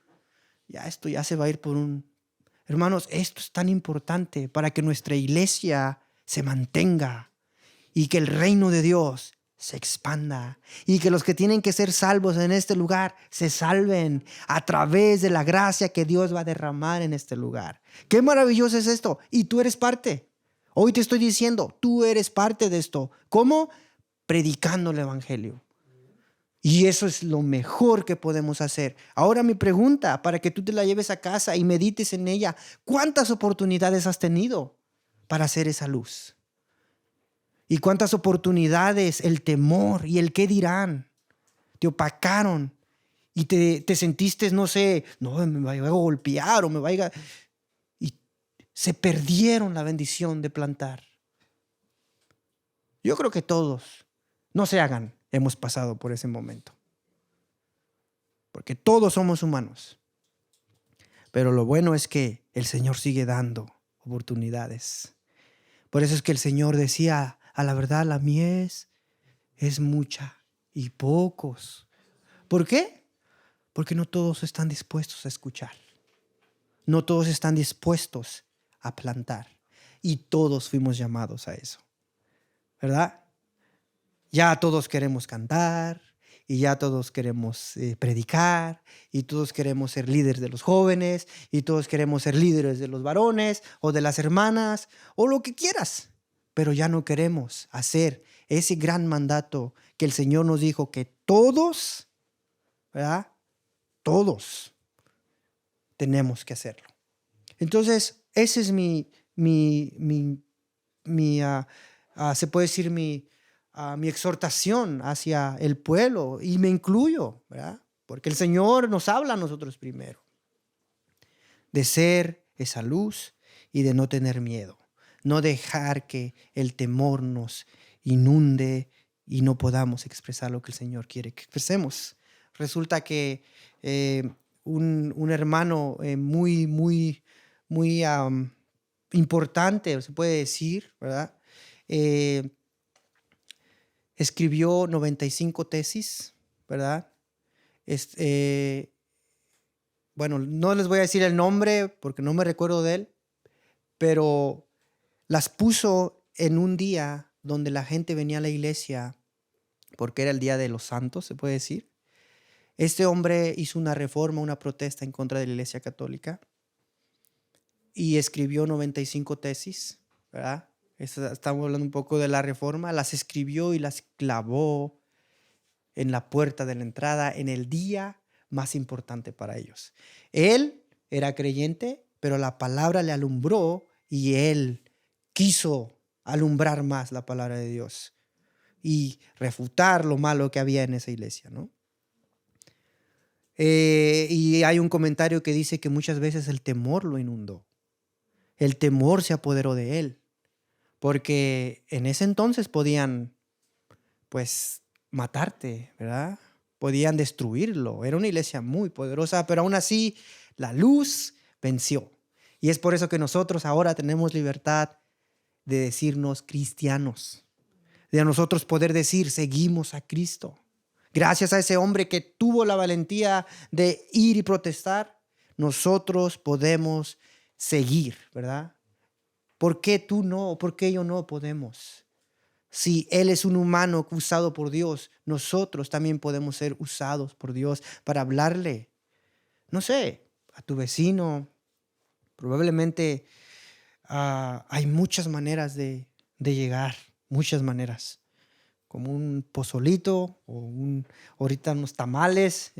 Ya esto ya se va a ir por un... Hermanos, esto es tan importante para que nuestra iglesia se mantenga y que el reino de Dios se expanda y que los que tienen que ser salvos en este lugar se salven a través de la gracia que Dios va a derramar en este lugar. Qué maravilloso es esto. Y tú eres parte. Hoy te estoy diciendo, tú eres parte de esto. ¿Cómo? Predicando el evangelio. Y eso es lo mejor que podemos hacer. Ahora mi pregunta, para que tú te la lleves a casa y medites en ella, ¿cuántas oportunidades has tenido para hacer esa luz? ¿Y cuántas oportunidades el temor y el qué dirán te opacaron y te sentiste, no sé, no, me va a golpear o me va a... Y se perdieron la bendición de plantar? Yo creo que todos, no se hagan, hemos pasado por ese momento. Porque todos somos humanos. Pero lo bueno es que el Señor sigue dando oportunidades. Por eso es que el Señor decía, a la verdad la mies es mucha y pocos. ¿Por qué? Porque no todos están dispuestos a escuchar. No todos están dispuestos a plantar. Y todos fuimos llamados a eso, ¿verdad? Ya todos queremos cantar y ya todos queremos predicar y todos queremos ser líderes de los jóvenes y todos queremos ser líderes de los varones o de las hermanas o lo que quieras. Pero ya no queremos hacer ese gran mandato que el Señor nos dijo que todos, ¿verdad? Todos tenemos que hacerlo. Entonces, ese es se puede decir mi exhortación hacia el pueblo, y me incluyo, ¿verdad? Porque el Señor nos habla a nosotros primero, de ser esa luz y de no tener miedo, no dejar que el temor nos inunde y no podamos expresar lo que el Señor quiere que expresemos. Resulta que un hermano muy importante, se puede decir, ¿verdad? Escribió 95 tesis, ¿verdad? Bueno, no les voy a decir el nombre porque no me recuerdo de él, pero las puso en un día donde la gente venía a la iglesia porque era el Día de los Santos, se puede decir. Este hombre hizo una reforma, una protesta en contra de la Iglesia Católica y escribió 95 tesis, ¿verdad? Estamos hablando un poco de la reforma. Las escribió y las clavó en la puerta de la entrada en el día más importante para ellos. Él era creyente, pero la palabra le alumbró y él quiso alumbrar más la palabra de Dios y refutar lo malo que había en esa iglesia, ¿no? Y hay un comentario que dice que muchas veces el temor lo inundó. El temor se apoderó de él, porque en ese entonces podían, pues, matarte, ¿verdad? Podían destruirlo. Era una iglesia muy poderosa, pero aún así la luz venció. Y es por eso que nosotros ahora tenemos libertad de decirnos cristianos, de nosotros poder decir seguimos a Cristo. Gracias a ese hombre que tuvo la valentía de ir y protestar, nosotros podemos seguir, ¿verdad? ¿Por qué tú no? ¿Por qué yo no podemos? Si él es un humano usado por Dios, nosotros también podemos ser usados por Dios para hablarle, no sé, a tu vecino. Probablemente hay muchas maneras de llegar, muchas maneras. Como un pozolito o ahorita unos tamales.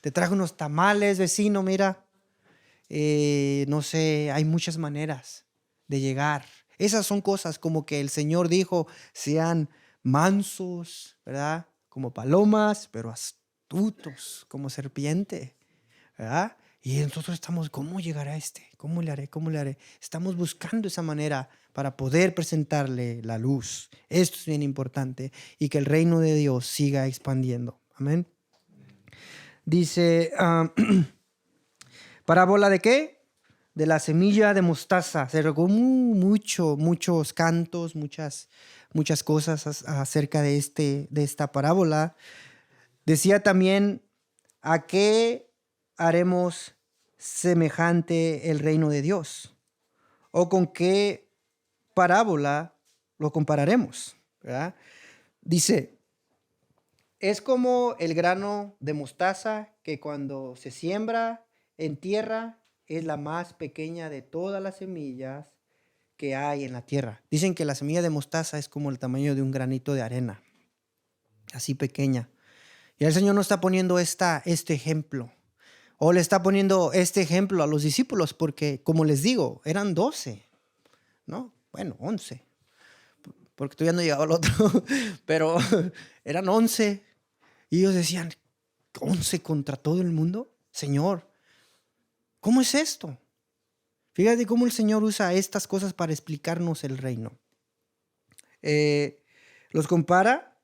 Te trajo unos tamales, vecino, mira. No sé, hay muchas maneras de llegar. Esas son cosas como que el Señor dijo, sean mansos, ¿verdad? Como palomas, pero astutos, como serpiente, ¿verdad? Y nosotros estamos, ¿cómo llegará este? ¿Cómo le haré? ¿Cómo le haré? Estamos buscando esa manera para poder presentarle la luz. Esto es bien importante y que el reino de Dios siga expandiendo. Amén. Dice, ¿parábola de qué? De la semilla de mostaza. Se regó muchos cantos, muchas cosas acerca de esta parábola. Decía también, ¿a qué haremos semejante el reino de Dios? ¿O con qué parábola lo compararemos? ¿Verdad? Dice, es como el grano de mostaza que cuando se siembra en tierra es la más pequeña de todas las semillas que hay en la tierra. Dicen que la semilla de mostaza es como el tamaño de un granito de arena, así pequeña. Y el Señor nos está poniendo este ejemplo. O le está poniendo este ejemplo a los discípulos porque, como les digo, eran 12, ¿no? Bueno, 11, porque todavía no llegaba el otro, pero eran 11. Y ellos decían, 11 contra todo el mundo. Señor, ¿cómo es esto? Fíjate cómo el Señor usa estas cosas para explicarnos el reino. Los compara,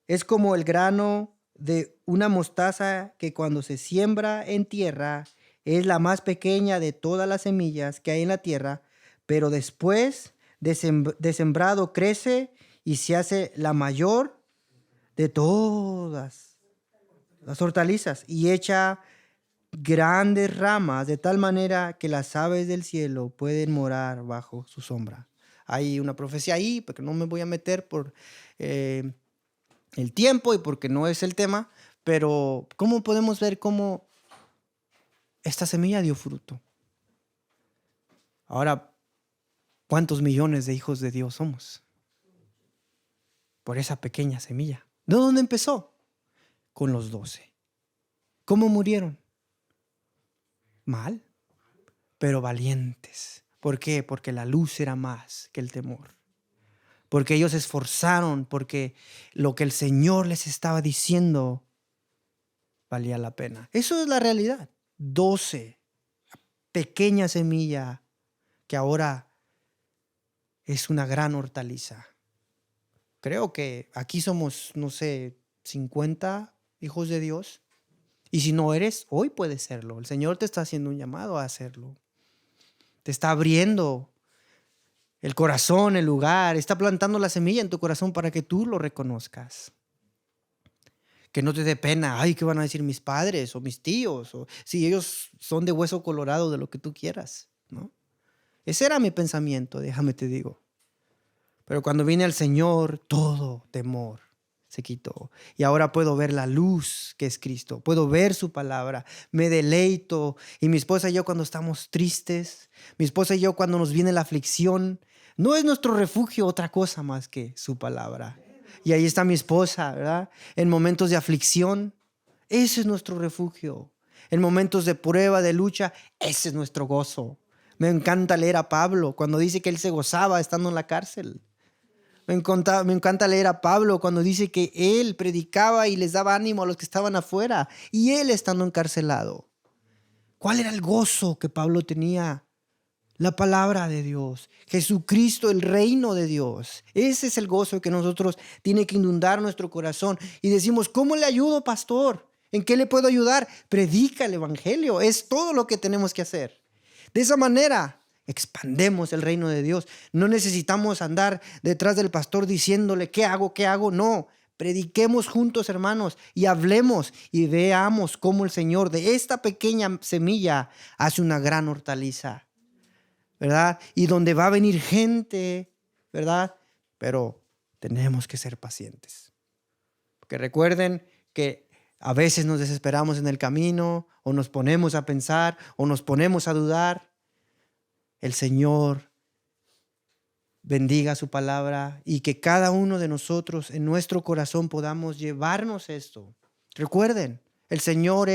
es como el grano de una mostaza que cuando se siembra en tierra es la más pequeña de todas las semillas que hay en la tierra, pero después de sembrado crece y se hace la mayor de todas las hortalizas y echa grandes ramas de tal manera que las aves del cielo pueden morar bajo su sombra. Hay una profecía ahí, porque no me voy a meter por eh, el tiempo y porque no es el tema, pero ¿cómo podemos ver cómo esta semilla dio fruto? Ahora, ¿cuántos millones de hijos de Dios somos? Por esa pequeña semilla. ¿De dónde empezó? Con los 12. ¿Cómo murieron? Mal, pero valientes. ¿Por qué? Porque la luz era más que el temor. Porque ellos se esforzaron, porque lo que el Señor les estaba diciendo valía la pena. Eso es la realidad. 12, pequeña semilla que ahora es una gran hortaliza. Creo que aquí somos, no sé, 50 hijos de Dios. Y si no eres, hoy puedes serlo. El Señor te está haciendo un llamado a hacerlo. Te está abriendo el corazón, el lugar. Está plantando la semilla en tu corazón para que tú lo reconozcas. Que no te dé pena. Ay, ¿qué van a decir mis padres o mis tíos? O si ellos son de hueso colorado, de lo que tú quieras, ¿no? Ese era mi pensamiento, déjame te digo. Pero cuando vine al Señor, todo temor se quitó. Y ahora puedo ver la luz que es Cristo. Puedo ver su palabra. Me deleito. Y mi esposa y yo cuando estamos tristes, mi esposa y yo cuando nos viene la aflicción, no es nuestro refugio otra cosa más que su palabra. Y ahí está mi esposa, ¿verdad? En momentos de aflicción, ese es nuestro refugio. En momentos de prueba, de lucha, ese es nuestro gozo. Me encanta leer a Pablo cuando dice que él se gozaba estando en la cárcel. Me encanta leer a Pablo cuando dice que él predicaba y les daba ánimo a los que estaban afuera y él estando encarcelado. ¿Cuál era el gozo que Pablo tenía? La palabra de Dios, Jesucristo, el reino de Dios. Ese es el gozo que nosotros tiene que inundar nuestro corazón. Y decimos, ¿cómo le ayudo, pastor? ¿En qué le puedo ayudar? Predica el evangelio. Es todo lo que tenemos que hacer. De esa manera expandemos el reino de Dios. No necesitamos andar detrás del pastor diciéndole, ¿qué hago? ¿Qué hago? No. Prediquemos juntos, hermanos, y hablemos y veamos cómo el Señor de esta pequeña semilla hace una gran hortaliza, ¿verdad? Y donde va a venir gente, ¿verdad? Pero tenemos que ser pacientes. Porque recuerden que a veces nos desesperamos en el camino, o nos ponemos a pensar, o nos ponemos a dudar. El Señor bendiga su palabra y que cada uno de nosotros en nuestro corazón podamos llevarnos esto. Recuerden, el Señor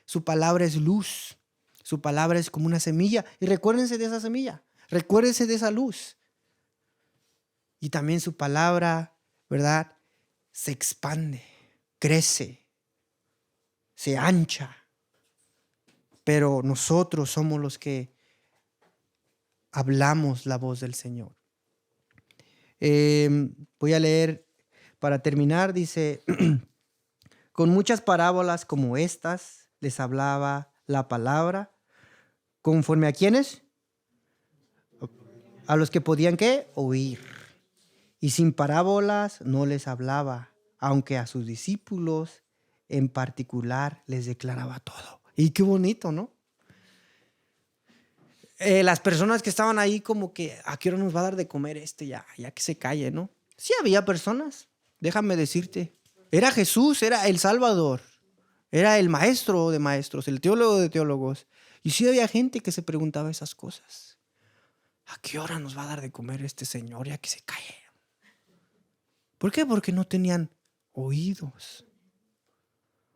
su palabra es luz. Su palabra es como una semilla. Y recuérdense de esa semilla. Recuérdense de esa luz. Y también su palabra, ¿verdad? Se expande, crece, se ancha. Pero nosotros somos los que hablamos la voz del Señor. Voy a leer para terminar. Dice, con muchas parábolas como estas les hablaba la palabra. ¿Conforme a quiénes? A los que podían, ¿qué? Oír. Y sin parábolas no les hablaba, aunque a sus discípulos en particular les declaraba todo. Y qué bonito, ¿no? Las personas que estaban ahí como que, ¿a qué hora nos va a dar de comer ya que se calle, ¿no? Sí había personas, déjame decirte. Era Jesús, era el Salvador, era el maestro de maestros, el teólogo de teólogos. Y sí había gente que se preguntaba esas cosas. ¿A qué hora nos va a dar de comer este señor ya que se calle? ¿Por qué? Porque no tenían oídos.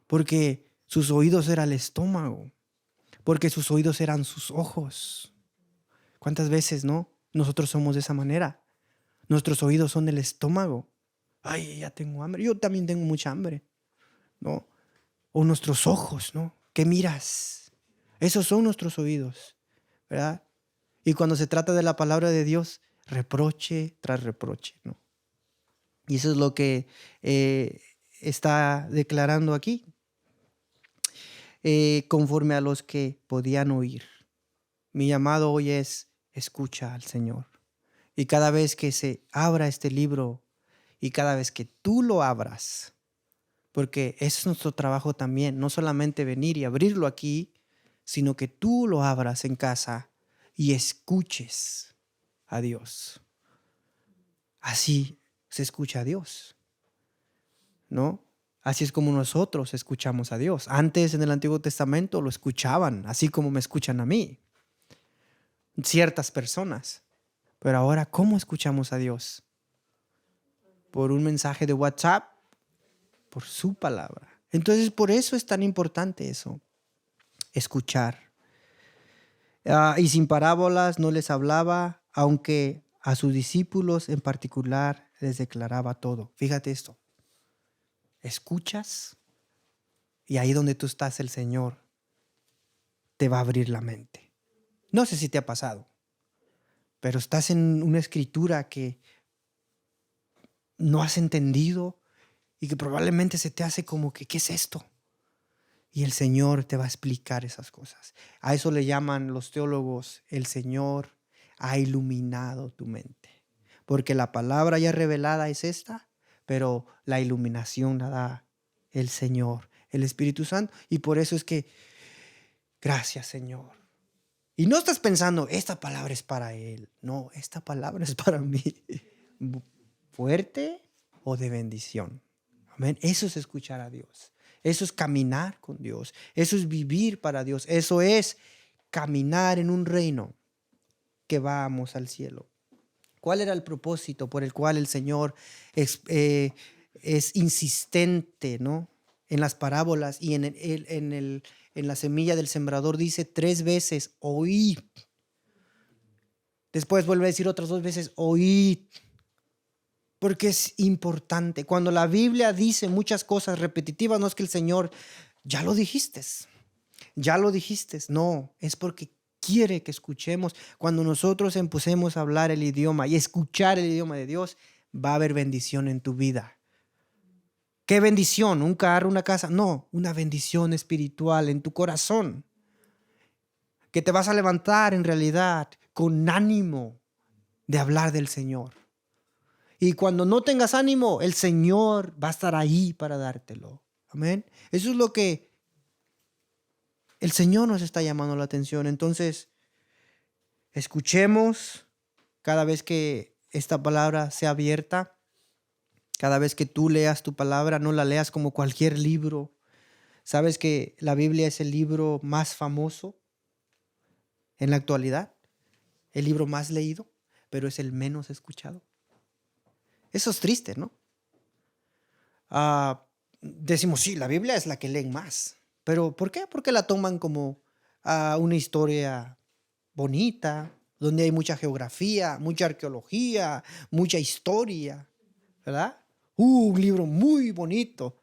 Porque sus oídos era el estómago. Porque sus oídos eran sus ojos. ¿Cuántas veces, no? Nosotros somos de esa manera. Nuestros oídos son del estómago. Ay, ya tengo hambre. Yo también tengo mucha hambre, ¿no? O nuestros ojos, ¿no? ¿Qué miras? Esos son nuestros oídos, ¿verdad? Y cuando se trata de la palabra de Dios, reproche tras reproche, ¿no? Y eso es lo que está declarando aquí. conforme a los que podían oír. Mi llamado hoy es: escucha al Señor. Y cada vez que se abra este libro y cada vez que tú lo abras, porque ese es nuestro trabajo también, no solamente venir y abrirlo aquí, sino que tú lo abras en casa y escuches a Dios. Así se escucha a Dios, ¿no? Así es como nosotros escuchamos a Dios. Antes en el Antiguo Testamento lo escuchaban, así como me escuchan a mí, ciertas personas. Pero ahora, ¿cómo escuchamos a Dios? ¿Por un mensaje de WhatsApp? Por su palabra. Entonces, por eso es tan importante eso, escuchar. Y sin parábolas no les hablaba, aunque a sus discípulos en particular les declaraba todo. Fíjate esto, escuchas y ahí donde tú estás el Señor te va a abrir la mente. No sé si te ha pasado, pero estás en una escritura que no has entendido y que probablemente se te hace como que, ¿qué es esto? Y el Señor te va a explicar esas cosas. A eso le llaman los teólogos: el Señor ha iluminado tu mente. Porque la palabra ya revelada es esta, pero la iluminación la da el Señor, el Espíritu Santo. Y por eso es que, gracias, Señor. Y no estás pensando, esta palabra es para Él. No, esta palabra es para mí. ¿Fuerte o de bendición? Amén. Eso es escuchar a Dios. Eso es caminar con Dios. Eso es vivir para Dios. Eso es caminar en un reino que vamos al cielo. ¿Cuál era el propósito por el cual el Señor es insistente, ¿no? En las parábolas y en la semilla del sembrador dice 3 veces, oíd. Después vuelve a decir otras 2 veces, oíd. Porque es importante. Cuando la Biblia dice muchas cosas repetitivas, no es que el Señor, ya lo dijiste, ya lo dijiste. No, es porque quiere que escuchemos. Cuando nosotros empecemos a hablar el idioma y escuchar el idioma de Dios, va a haber bendición en tu vida. ¿Qué bendición? ¿Un carro, una casa? No, una bendición espiritual en tu corazón. Que te vas a levantar en realidad con ánimo de hablar del Señor. Y cuando no tengas ánimo, el Señor va a estar ahí para dártelo. Amén. Eso es lo que el Señor nos está llamando la atención. Entonces, escuchemos cada vez que esta palabra sea abierta. Cada vez que tú leas tu palabra, no la leas como cualquier libro. ¿Sabes que la Biblia es el libro más famoso en la actualidad? El libro más leído, pero es el menos escuchado. Eso es triste, ¿no? Decimos, sí, la Biblia es la que leen más. ¿Pero por qué? Porque la toman como una historia bonita, donde hay mucha geografía, mucha arqueología, mucha historia, ¿verdad? Un libro muy bonito.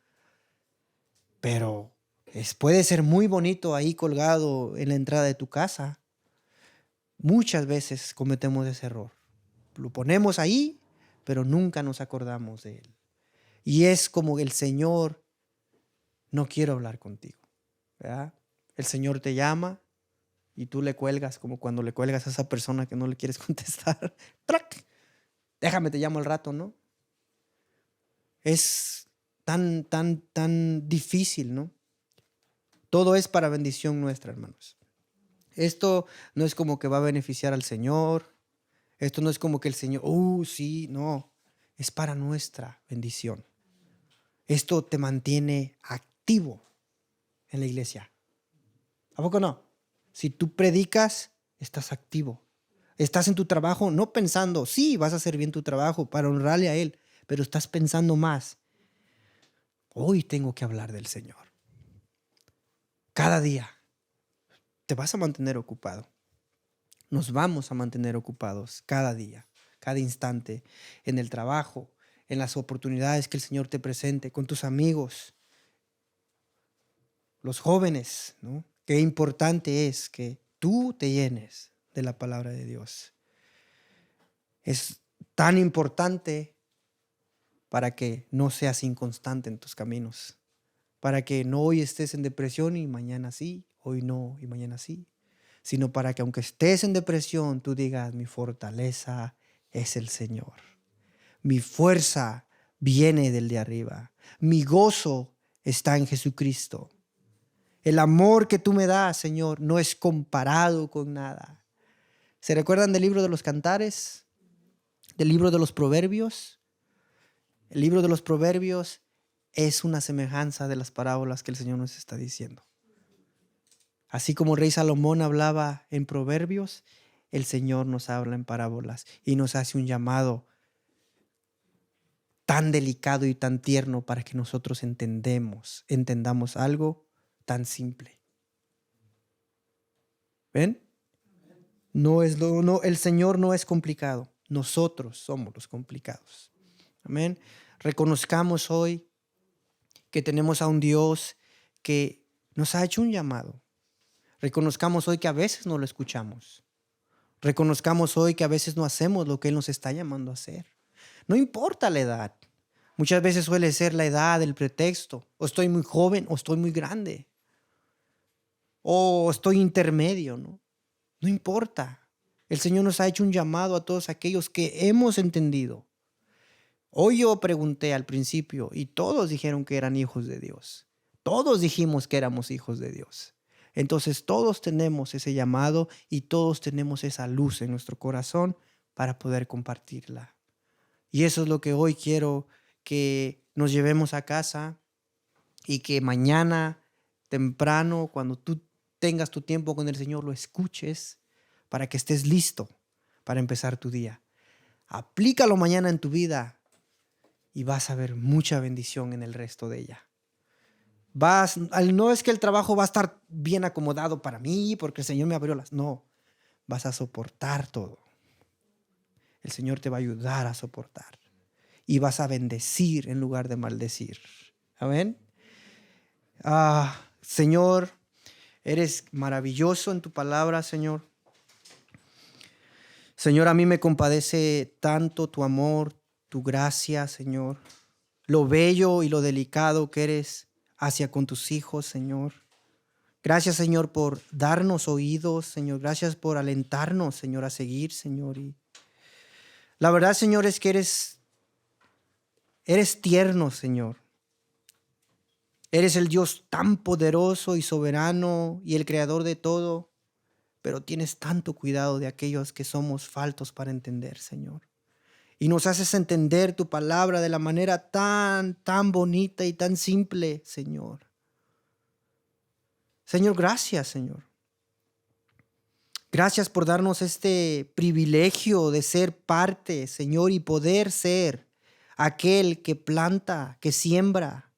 Pero puede ser muy bonito ahí colgado en la entrada de tu casa. Muchas veces cometemos ese error. Lo ponemos ahí, pero nunca nos acordamos de él. Y es como el Señor: no quiero hablar contigo, ¿verdad? El Señor te llama y tú le cuelgas, como cuando le cuelgas a esa persona que no le quieres contestar. ¡Trac! Déjame, te llamo al rato, ¿no? Es tan difícil, ¿no? Todo es para bendición nuestra, hermanos. Esto no es como que va a beneficiar al Señor. Esto no es como que el Señor, sí, no. Es para nuestra bendición. Esto te mantiene activo en la iglesia. ¿A poco no? Si tú predicas, estás activo. Estás en tu trabajo no pensando, sí, vas a hacer bien tu trabajo para honrarle a Él, pero estás pensando más. Hoy tengo que hablar del Señor. Cada día te vas a mantener ocupado. Nos vamos a mantener ocupados cada día, cada instante, en el trabajo, en las oportunidades que el Señor te presente, con tus amigos, los jóvenes, ¿no? Qué importante es que tú te llenes de la palabra de Dios. Es tan importante para que no seas inconstante en tus caminos. para que no hoy estés en depresión y mañana sí, hoy no y mañana sí, sino para que aunque estés en depresión, tú digas, mi fortaleza es el Señor. Mi fuerza viene del de arriba. Mi gozo está en Jesucristo. El amor que tú me das, Señor, no es comparado con nada. ¿Se recuerdan del libro de los Cantares? ¿Del libro de los Proverbios? El libro de los Proverbios es una semejanza de las parábolas que el Señor nos está diciendo. Así como el rey Salomón hablaba en Proverbios, el Señor nos habla en parábolas y nos hace un llamado tan delicado y tan tierno para que nosotros entendamos algo tan simple. ¿Ven? El Señor no es complicado. Nosotros somos los complicados. Amén. Reconozcamos hoy que tenemos a un Dios que nos ha hecho un llamado. Reconozcamos hoy que a veces no lo escuchamos. Reconozcamos hoy que a veces no hacemos lo que Él nos está llamando a hacer. No importa la edad. Muchas veces suele ser la edad el pretexto. O estoy muy joven o estoy muy grande. O estoy intermedio, ¿no? No importa. El Señor nos ha hecho un llamado a todos aquellos que hemos entendido. Hoy yo pregunté al principio y todos dijeron que eran hijos de Dios. Todos dijimos que éramos hijos de Dios. Entonces todos tenemos ese llamado y todos tenemos esa luz en nuestro corazón para poder compartirla. Y eso es lo que hoy quiero que nos llevemos a casa y que mañana temprano, cuando tú tengas tu tiempo con el Señor, lo escuches para que estés listo para empezar tu día. Aplícalo mañana en tu vida y vas a ver mucha bendición en el resto de ella. No es que el trabajo va a estar bien acomodado para mí porque el Señor me abrió las... No, vas a soportar todo. El Señor te va a ayudar a soportar. Y vas a bendecir en lugar de maldecir. Amén. Señor, eres maravilloso en tu palabra, Señor. Señor, a mí me compadece tanto tu amor, tu gracia, Señor. Lo bello y lo delicado que eres hacia con tus hijos, Señor. Gracias, Señor, por darnos oídos, Señor. Gracias por alentarnos, Señor, a seguir, Señor. Y la verdad, Señor, es que eres tierno, Señor. Eres el Dios tan poderoso y soberano y el creador de todo, pero tienes tanto cuidado de aquellos que somos faltos para entender, Señor. Y nos haces entender tu palabra de la manera tan bonita y tan simple, Señor. Señor, gracias, Señor. Gracias por darnos este privilegio de ser parte, Señor, y poder ser aquel que planta, que siembra.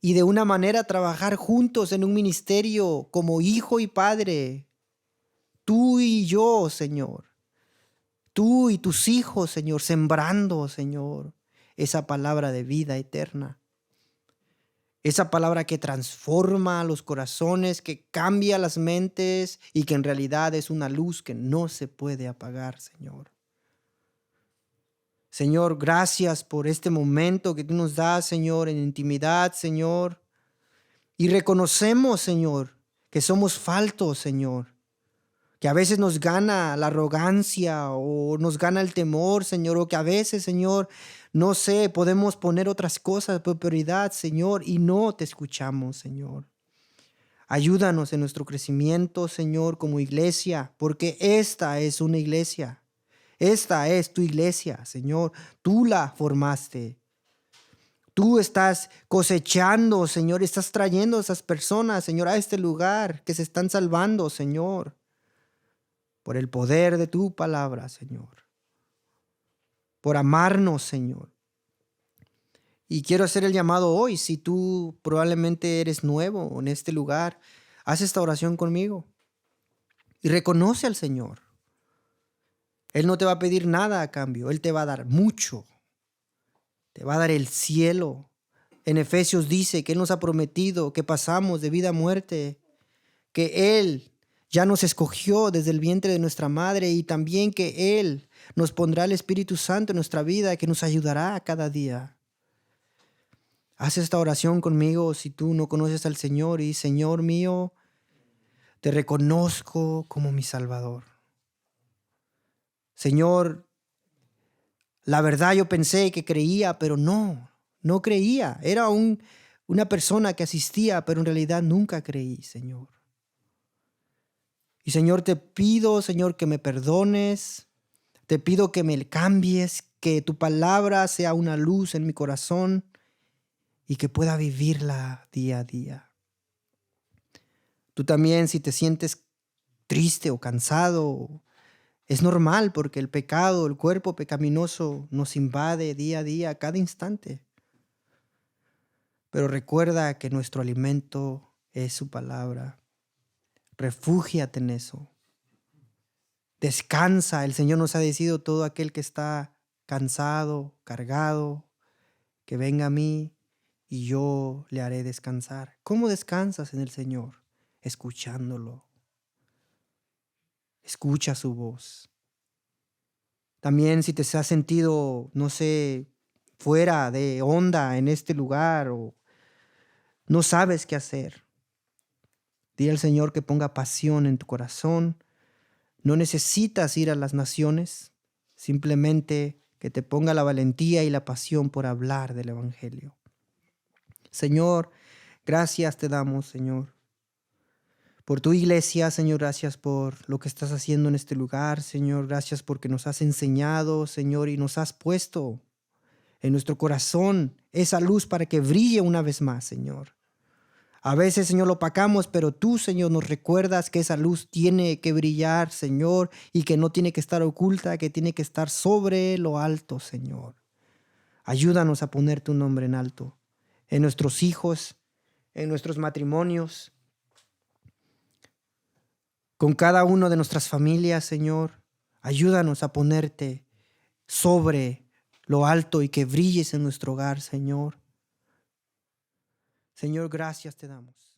Y de una manera trabajar juntos en un ministerio como hijo y padre. Tú y yo, Señor. Tú y tus hijos, Señor, sembrando, Señor, esa palabra de vida eterna. Esa palabra que transforma los corazones, que cambia las mentes y que en realidad es una luz que no se puede apagar, Señor. Señor, gracias por este momento que tú nos das, Señor, en intimidad, Señor. Y reconocemos, Señor, que somos faltos, Señor. Que a veces nos gana la arrogancia o nos gana el temor, Señor, o que a veces, Señor, no sé, podemos poner otras cosas por prioridad, Señor, y no te escuchamos, Señor. Ayúdanos en nuestro crecimiento, Señor, como iglesia, porque esta es una iglesia. Esta es tu iglesia, Señor. Tú la formaste. Tú estás cosechando, Señor, estás trayendo a esas personas, Señor, a este lugar que se están salvando, Señor. Por el poder de tu palabra, Señor. Por amarnos, Señor. Y quiero hacer el llamado hoy. Si tú probablemente eres nuevo en este lugar, haz esta oración conmigo. Y reconoce al Señor. Él no te va a pedir nada a cambio. Él te va a dar mucho. Te va a dar el cielo. En Efesios dice que Él nos ha prometido que pasamos de vida a muerte. Que Él ya nos escogió desde el vientre de nuestra madre y también que Él nos pondrá el Espíritu Santo en nuestra vida que nos ayudará cada día. Haz esta oración conmigo si tú no conoces al Señor y Señor mío, te reconozco como mi Salvador. Señor, la verdad yo pensé que creía, pero no creía. Era una persona que asistía, pero en realidad nunca creí, Señor. Y Señor, te pido, Señor, que me perdones. Te pido que me cambies, que tu palabra sea una luz en mi corazón y que pueda vivirla día a día. Tú también, si te sientes triste o cansado, es normal porque el pecado, el cuerpo pecaminoso nos invade día a día, a cada instante. Pero recuerda que nuestro alimento es su palabra. Refúgiate en eso. Descansa. El Señor nos ha decidido todo aquel que está cansado, cargado, que venga a mí y yo le haré descansar. ¿Cómo descansas en el Señor? Escuchándolo. Escucha su voz. También si te has sentido, no sé, fuera de onda en este lugar o no sabes qué hacer, dile al Señor que ponga pasión en tu corazón. No necesitas ir a las naciones, simplemente que te ponga la valentía y la pasión por hablar del Evangelio. Señor, gracias te damos, Señor, por tu iglesia, Señor, gracias por lo que estás haciendo en este lugar, Señor, gracias porque nos has enseñado, Señor, y nos has puesto en nuestro corazón esa luz para que brille una vez más, Señor. A veces, Señor, lo opacamos, pero tú, Señor, nos recuerdas que esa luz tiene que brillar, Señor, y que no tiene que estar oculta, que tiene que estar sobre lo alto, Señor. Ayúdanos a poner tu nombre en alto, en nuestros hijos, en nuestros matrimonios, con cada uno de nuestras familias, Señor. Ayúdanos a ponerte sobre lo alto y que brilles en nuestro hogar, Señor. Señor, gracias te damos.